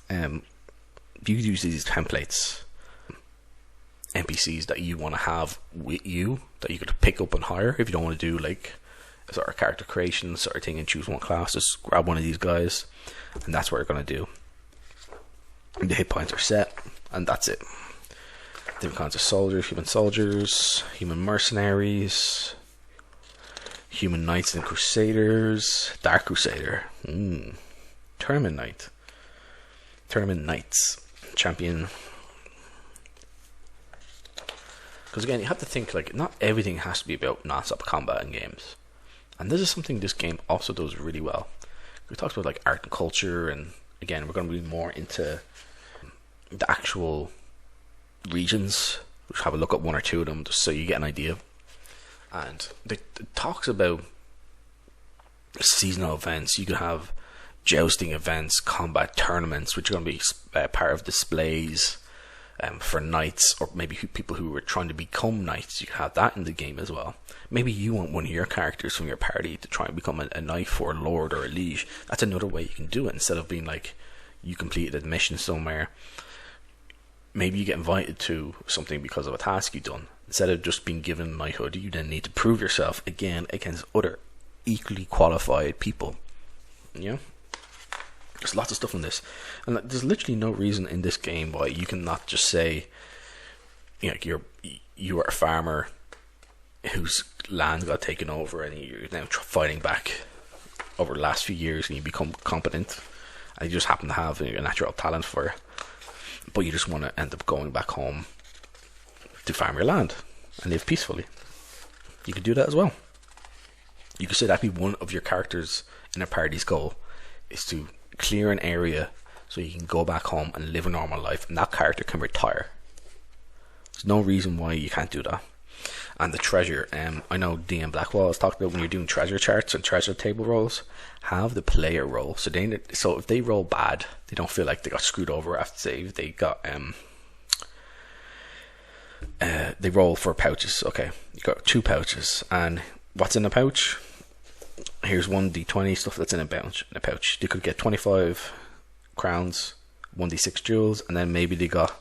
You could use these templates, NPCs that you want to have with you, that you could pick up and hire if you don't want to do like a sort of character creation sort of thing and choose one class. Just grab one of these guys, and that's what you're going to do. The hit points are set, and that's it. different kinds of soldiers, human mercenaries, human knights and crusaders, dark crusader, tournament knights, champion. Because again, you have to think, like, not everything has to be about non-stop combat in games, and this is something this game also does really well. We talked about like art and culture, and again, we're going to be more into the actual regions. We'll have a look at one or two of them just so you get an idea. And it talks about seasonal events. You could have jousting events, combat tournaments, which are going to be part of displays for knights, or maybe people who are trying to become knights. You can have that in the game as well. Maybe you want one of your characters from your party to try and become a knight or a lord or a liege. That's another way you can do it, instead of being like you completed a mission somewhere. Maybe you get invited to something because of a task you've done. Instead of just being given knighthood, you then need to prove yourself again against other equally qualified people. Yeah, there's lots of stuff in this, and there's literally no reason in this game why you cannot just say, you know, you are a farmer whose land got taken over, and you're now fighting back over the last few years, and you become competent, and you just happen to have a natural talent for it, but you just want to end up going back home to farm your land and live peacefully. You can do that as well. You could say that be one of your characters in a party's goal, is to clear an area so you can go back home and live a normal life, and that character can retire. There's no reason why you can't do that. And the treasure, I know D and Blackwall has talked about when you're doing treasure charts and treasure table rolls, have the player roll. So if they roll bad, they don't feel like they got screwed over after save. They got they roll for pouches. Okay, you got 2 pouches, and what's in the pouch? Here's 1 D20 stuff that's in a pouch. You could get 25 crowns, 1d6 jewels, and then maybe they got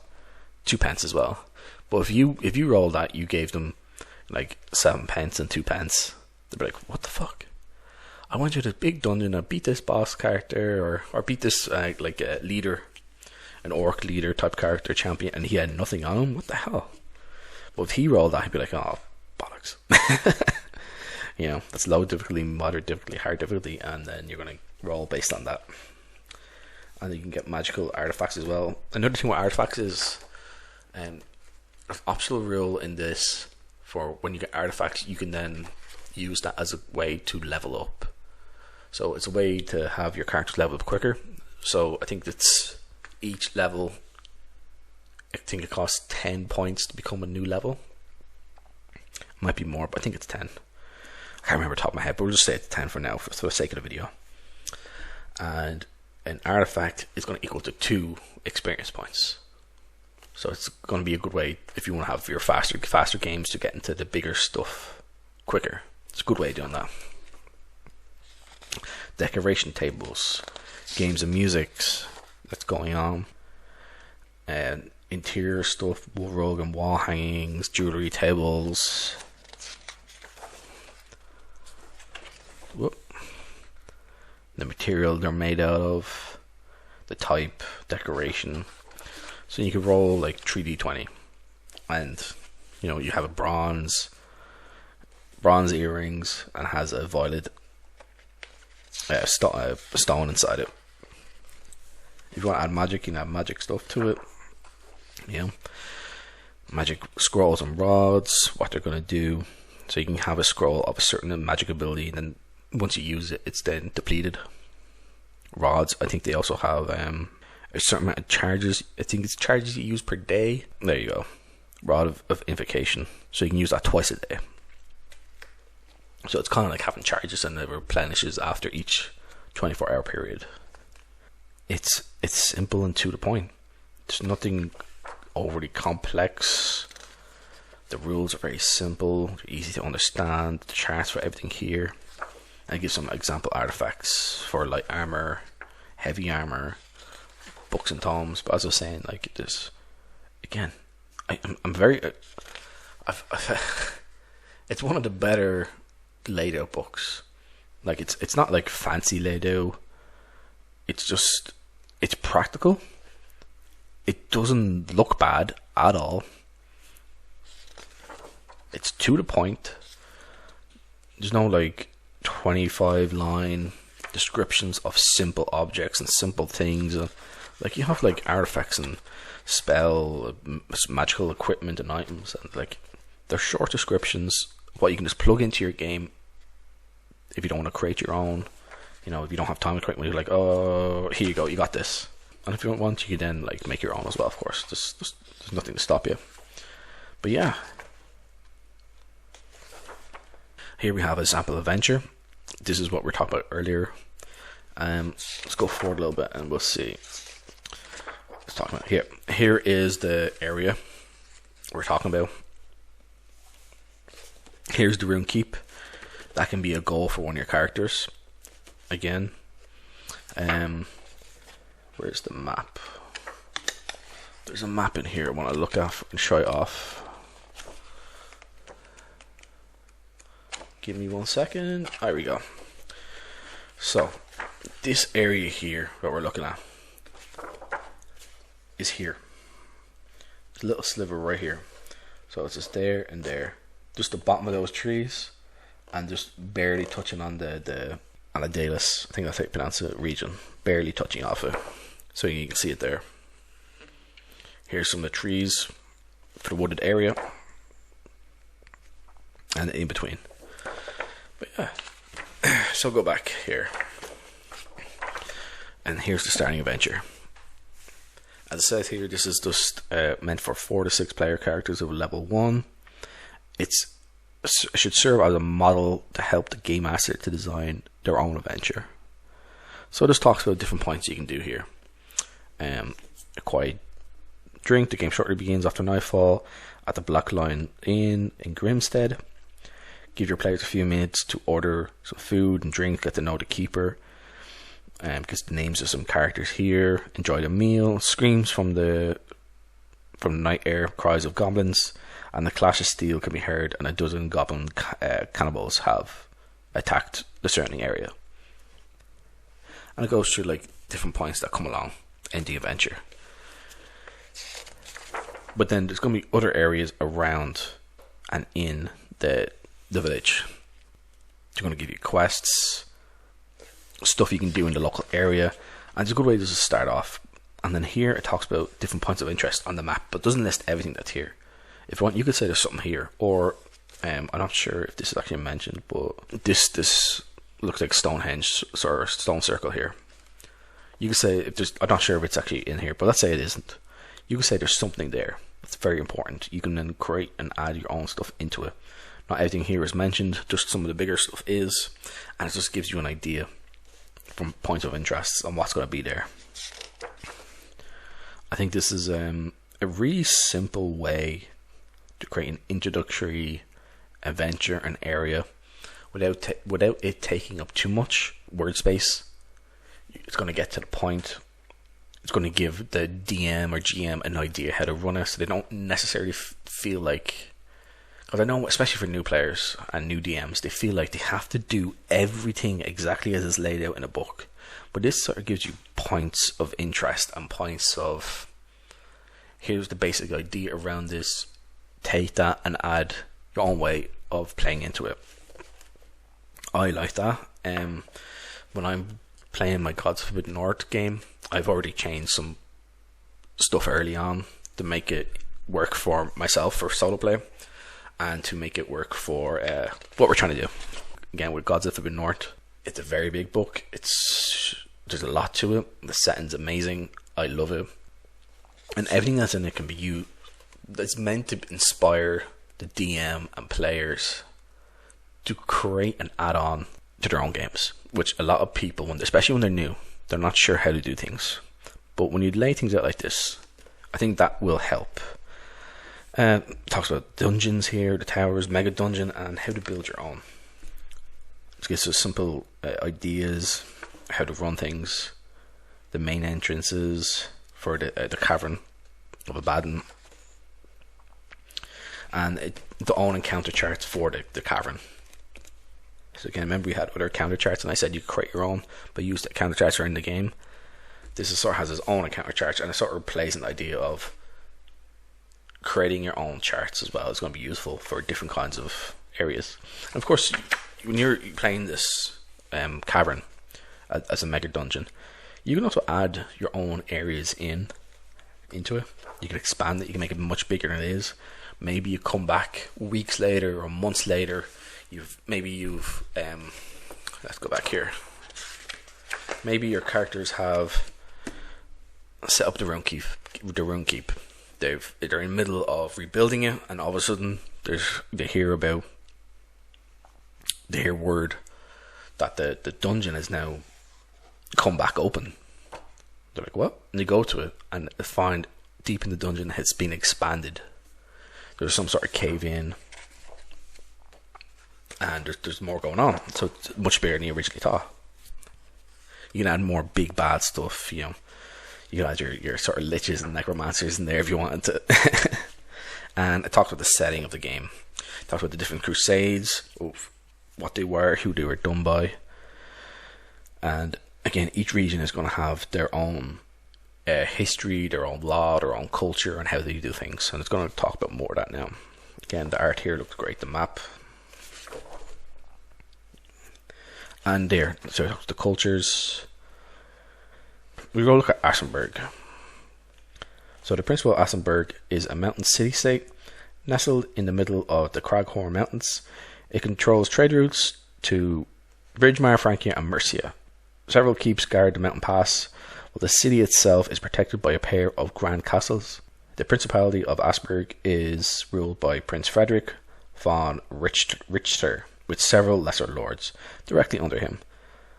2 pence as well. But if you roll that, you gave them like 7 pence and 2 pence, they'd be like, what the fuck? I went to this big dungeon and beat this boss character, or beat this like a leader, an orc leader type character champion, and he had nothing on him. What the hell? But if he rolled that, he'd be like, oh, bollocks. You know, that's low difficulty, moderate difficulty, hard difficulty, and then you're going to roll based on that. And you can get magical artifacts as well. Another thing with artifacts is an optional rule in this, for when you get artifacts, you can then use that as a way to level up. So it's a way to have your characters level up quicker. So I think that's each level, I think it costs 10 points to become a new level. Might be more, but I think it's 10. I can't remember top of my head, but we'll just say it's 10 for now, for the sake of the video. And an artifact is going to equal to 2 experience points. So it's going to be a good way if you want to have your faster games to get into the bigger stuff quicker. It's a good way of doing that. Decoration tables, games and musics that's going on, and interior stuff, wool rug and wall hangings, jewelry tables. Whoop. The material they're made out of, the type, decoration. So you could roll like 3d20, and you know, you have a bronze earrings, and has a violet stone inside it. If you want to add magic, you can add magic stuff to it. You know, magic scrolls and rods, what they're going to do. So you can have a scroll of a certain magic ability, and then once you use it, it's then depleted. Rods, I think they also have a certain amount of charges. I think it's charges you use per day. There you go. Rod of invocation. So you can use that twice a day. So it's kind of like having charges, and it replenishes after each 24-hour period. It's simple and to the point. There's nothing overly complex. The rules are very simple, they're easy to understand. The charts for everything here. I give some example artifacts for light armor, heavy armor, books and tomes. But as I was saying, like this, again, I'm very. It's one of the better laid out books. Like it's not like fancy laid out. It's practical. It doesn't look bad at all. It's to the point. There's no like 25-line descriptions of simple objects and simple things. Like you have like artifacts and spell, magical equipment and items, and like they're short descriptions of what you can just plug into your game if you don't want to create your own. You know, if you don't have time to create one, you're like, oh, here you go, you got this. And if you don't want, you can then like make your own as well, of course. There's nothing to stop you. But yeah, here we have a sample adventure. This is what we were talking about earlier. Let's go forward a little bit and we'll see. Let's talk about here. Here is the area we're talking about. Here's the rune keep. That can be a goal for one of your characters. Again, where's the map? There's a map in here I want to look at and show it off. Give me 1 second. There we go. So, this area here that we're looking at is here. There's a little sliver right here. So it's just there and there. Just the bottom of those trees, and just barely touching on the Daedalus, I think that's how you pronounce it, region. Barely touching off it. So you can see it there. Here's some of the trees for the wooded area. And in between. But yeah. So go back here. And here's the starting adventure. As it says here, this is just meant for 4 to 6 player characters of level 1. It should serve as a model to help the game master to design their own adventure. So this talks about different points you can do here. A quiet drink. The game shortly begins after nightfall at the Black Lion Inn in Grimstead. Give your players a few minutes to order some food and drink, get to know the keeper. Because the names of some characters here. Enjoy the meal. Screams from the night air, cries of goblins, and the clash of steel can be heard, and a dozen goblin cannibals have attacked the surrounding area. And it goes through like different points that come along in the adventure. But then there's going to be other areas around and in the village. They're going to give you quests, stuff you can do in the local area, and it's a good way to just start off. And then here it talks about different points of interest on the map, but doesn't list everything that's here. If you want, you could say there's something here, or I'm not sure if this is actually mentioned, but this looks like Stonehenge or stone circle here. You could say if there's, I'm not sure if it's actually in here, but let's say it isn't. You could say there's something there that's very important. You can then create and add your own stuff into it. Not everything here is mentioned, just some of the bigger stuff is, and it just gives you an idea from points of interest on what's going to be there. I think this is a really simple way to create an introductory adventure and area without it taking up too much word space. It's going to get to the point. It's going to give the DM or GM an idea how to run it, so they don't necessarily feel like, because I know especially for new players and new DMs, they feel like they have to do everything exactly as is laid out in a book. But this sort of gives you points of interest and points of, here's the basic idea around this, take that and add your own way of playing into it. I like that. When I'm playing my Gods of Forbidden North game, I've already changed some stuff early on to make it work for myself for solo play, and to make it work for what we're trying to do. Again, with Gods of Forbidden North, it's a very big book. There's a lot to it. The setting's amazing. I love it, and everything that's in it can be used. It's meant to inspire the DM and players to create an add-on to their own games, which a lot of people, especially when they're new, they're not sure how to do things. But when you lay things out like this, I think that will help. Talks about dungeons here, the towers, mega dungeon, and how to build your own. It gives us simple ideas, how to run things, the main entrances for the cavern of Abaddon, and the own encounter charts for the cavern. So again, remember we had other counter charts, and I said you could create your own, but use the counter charts are in the game. This is sort of has its own encounter charts, and it sort of plays an idea of creating your own charts as well is going to be useful for different kinds of areas. And of course, when you're playing this cavern as a mega dungeon, you can also add your own areas into it. You can expand it. You can make it much bigger than it is. Maybe you come back weeks later or months later. You've let's go back here. Maybe your characters have set up the rune keep. They're in the middle of rebuilding it, and all of a sudden they hear word that the dungeon is now come back open. They're like, what? And they go to it and find deep in the dungeon it's been expanded. There's some sort of cave in, and there's more going on. So it's much bigger than you originally thought. You can add more big bad stuff, you know. You can add your sort of liches and necromancers in there if you wanted to. And it talks about the setting of the game. It talks about the different crusades, of what they were, who they were done by. And again, each region is going to have their own history, their own law, their own culture, and how they do things. And it's going to talk about more of that now. Again, the art here looks great, the map. And there, so the cultures. We go look at Assenberg. So the principal of Assenberg is a mountain city-state nestled in the middle of the Craghorn Mountains. It controls trade routes to Bridgemar, Francia, and Mercia. Several keeps guard the mountain pass, while the city itself is protected by a pair of grand castles. The Principality of Assenberg is ruled by Prince Frederick von Richter, with several lesser lords directly under him.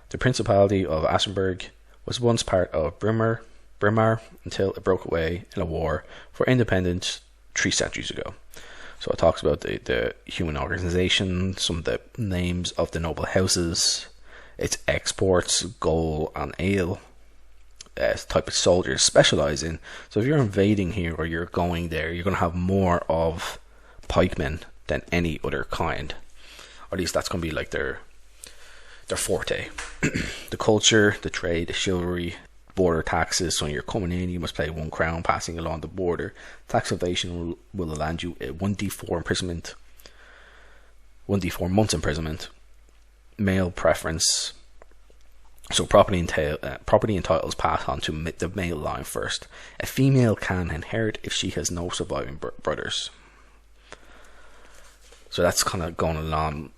The Principality of Assenberg was once part of Brimar until it broke away in a war for independence 3 centuries ago. So it talks about the human organization, some of the names of the noble houses, its exports, gold and ale, type of soldiers specialize in. So if you're invading here or you're going there, you're going to have more of pikemen than any other kind. Or at least that's going to be like their forte. The culture, the trade, the chivalry, border taxes. So when you're coming in, you must pay 1 crown passing along the border. Tax evasion will land you a 1d4 imprisonment, 1d4 months imprisonment. Male preference. So property and titles pass on to the male line first. A female can inherit if she has no surviving brothers. So that's kind of going along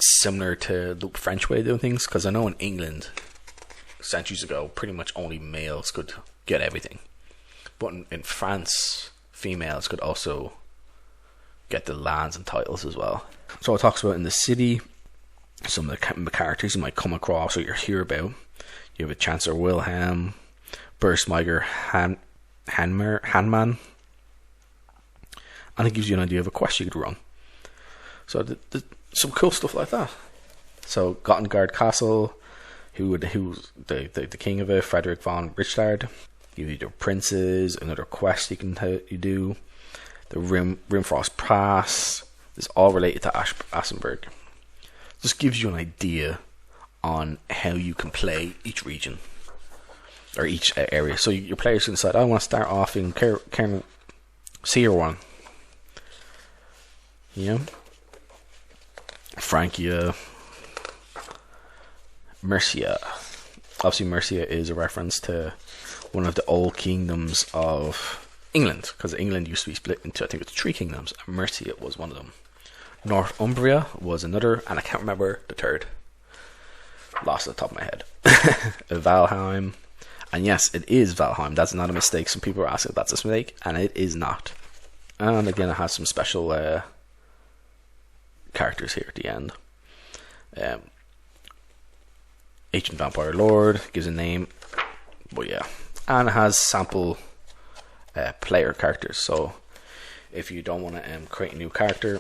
similar to the French way of doing things, because I know in England centuries ago pretty much only males could get everything, but in France females could also get the lands and titles as well. So it talks about in the city some of the characters you might come across or you hear about. You have a Chancellor Wilhelm, Burstmeiger Hanman, and it gives you an idea of a quest you could run. So some cool stuff like that. So Gottengard Castle, who's the king of it, Frederick von Richtard. You need your princes, another quest you do. The Rimfrost Pass. It's all related to Assenberg. Just gives you an idea on how you can play each region or each area. So your players can decide, I want to start off in CR1. You know? Francia, Mercia. Obviously Mercia is a reference to one of the old kingdoms of England, because England used to be split into, I think it's 3 kingdoms, and Mercia was one of them. Northumbria was another, and I can't remember the third. Lost at the top of my head. Valheim. And yes, it is Valheim. That's not a mistake. Some people are asking if that's a mistake, and it is not. And again, it has some special characters here at the end. Ancient Vampire Lord gives a name, but yeah, and it has sample player characters. So if you don't want to create a new character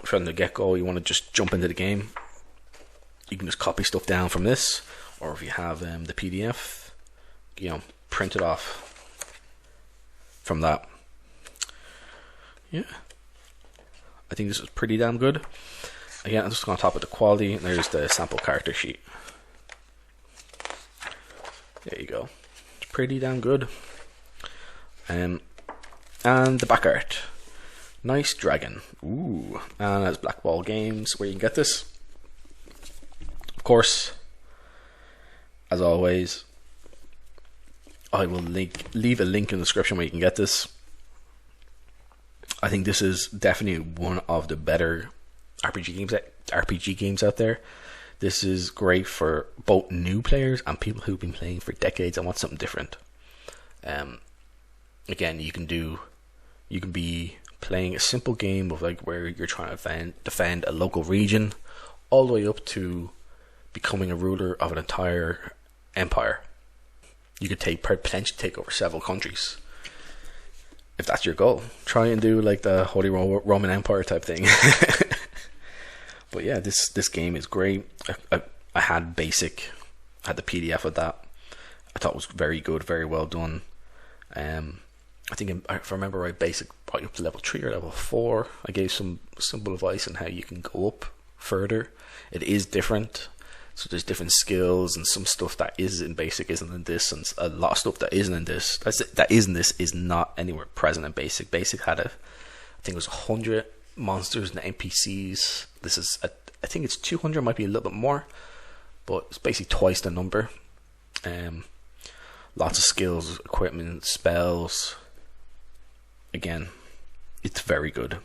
from the get-go, you want to just jump into the game, you can just copy stuff down from this, or if you have the PDF, you know, print it off from that. Yeah, I think this is pretty damn good. Again, I'm just going to top of the quality, and there's the sample character sheet. There you go. It's pretty damn good. And the back art. Nice dragon. Ooh. And that's Blackwall Games where you can get this. Of course, as always, I will leave a link in the description where you can get this. I think this is definitely one of the better RPG games out there. This is great for both new players and people who've been playing for decades and want something different. Again, you can be playing a simple game of like where you're trying to defend a local region, all the way up to becoming a ruler of an entire empire. You could potentially take over several countries. If that's your goal, try and do like the Holy Roman Empire type thing. But yeah, this game is great. I had the PDF of that. I thought it was very good, very well done. I think if I remember right, basic probably up to level 3 or level 4. I gave some simple advice on how you can go up further. It is different, so there's different skills, and some stuff that is in basic isn't in this, and a lot of stuff that isn't in this is not anywhere present in basic. Basic had I think it was 100 monsters and NPCs. This is I think it's 200, might be a little bit more, but it's basically twice the number. Lots of skills, equipment, spells. Again, it's very good.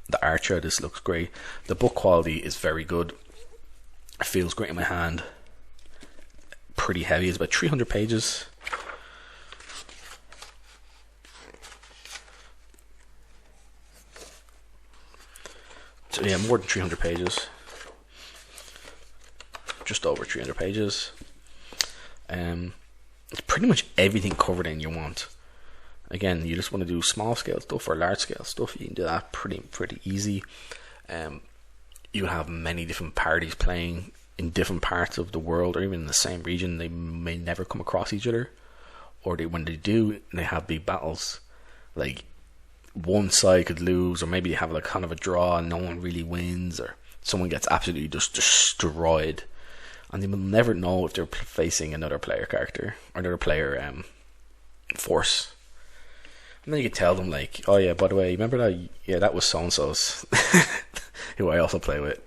The art of this looks great. The book quality is very good. It feels great in my hand. Pretty heavy. It's about 300 pages. So yeah, more than 300 pages. Just over 300 pages. It's pretty much everything covered in you want. Again, you just want to do small scale stuff or large scale stuff, you can do that pretty easy. You have many different parties playing in different parts of the world, or even in the same region. They may never come across each other, or when they do, they have big battles. Like one side could lose, or maybe you have like kind of a draw and no one really wins, or someone gets absolutely just destroyed, and they will never know if they're facing another player character or another player force. And then you could tell them like, oh yeah, by the way, remember that? Yeah, that was so-and-so's who I also play with.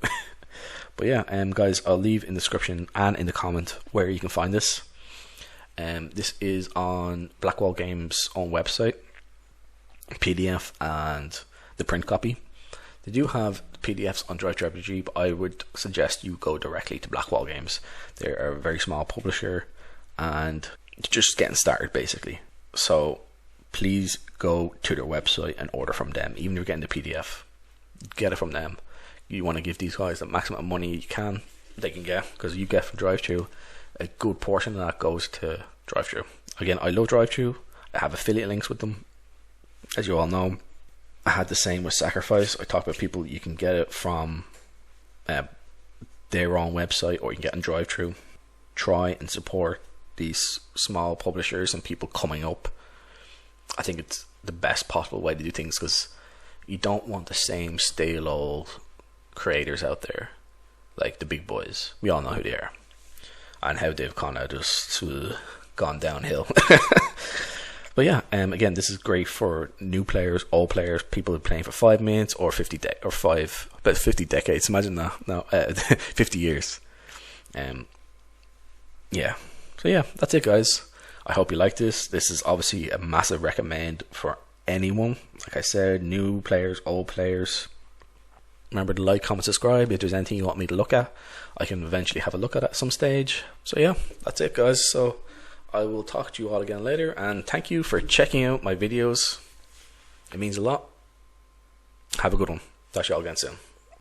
But yeah, guys, I'll leave in the description and in the comment where you can find this. This is on Blackwall Games' own website, PDF and the print copy. They do have PDFs on ttrpg, but I would suggest you go directly to Blackwall Games. They're a very small publisher and just getting started basically. So please go to their website and order from them. Even if you're getting the PDF, get it from them. You want to give these guys the maximum money you can they can get, because you get from drive-thru, a good portion of that goes to drive-thru. Again, I love drive-thru. I have affiliate links with them, as you all know. I had the same with Sacrifice. I talked about people, you can get it from their own website, or you can get on drive-thru. Try and support these small publishers and people coming up. I think it's the best possible way to do things, because you don't want the same stale old creators out there like the big boys. We all know who they are and how they've kind of just gone downhill. But yeah, again, this is great for new players, old players, people who are playing for 5 minutes or 50 decades. Imagine that. No, 50 years. Yeah. So yeah, that's it, guys. I hope you like this. This is obviously a massive recommend for anyone. Like I said, new players, old players. Remember to like, comment, subscribe. If there's anything you want me to look at, I can eventually have a look at some stage. So yeah, that's it, guys. So I will talk to you all again later, and thank you for checking out my videos. It means a lot. Have a good one. Talk to you all again soon.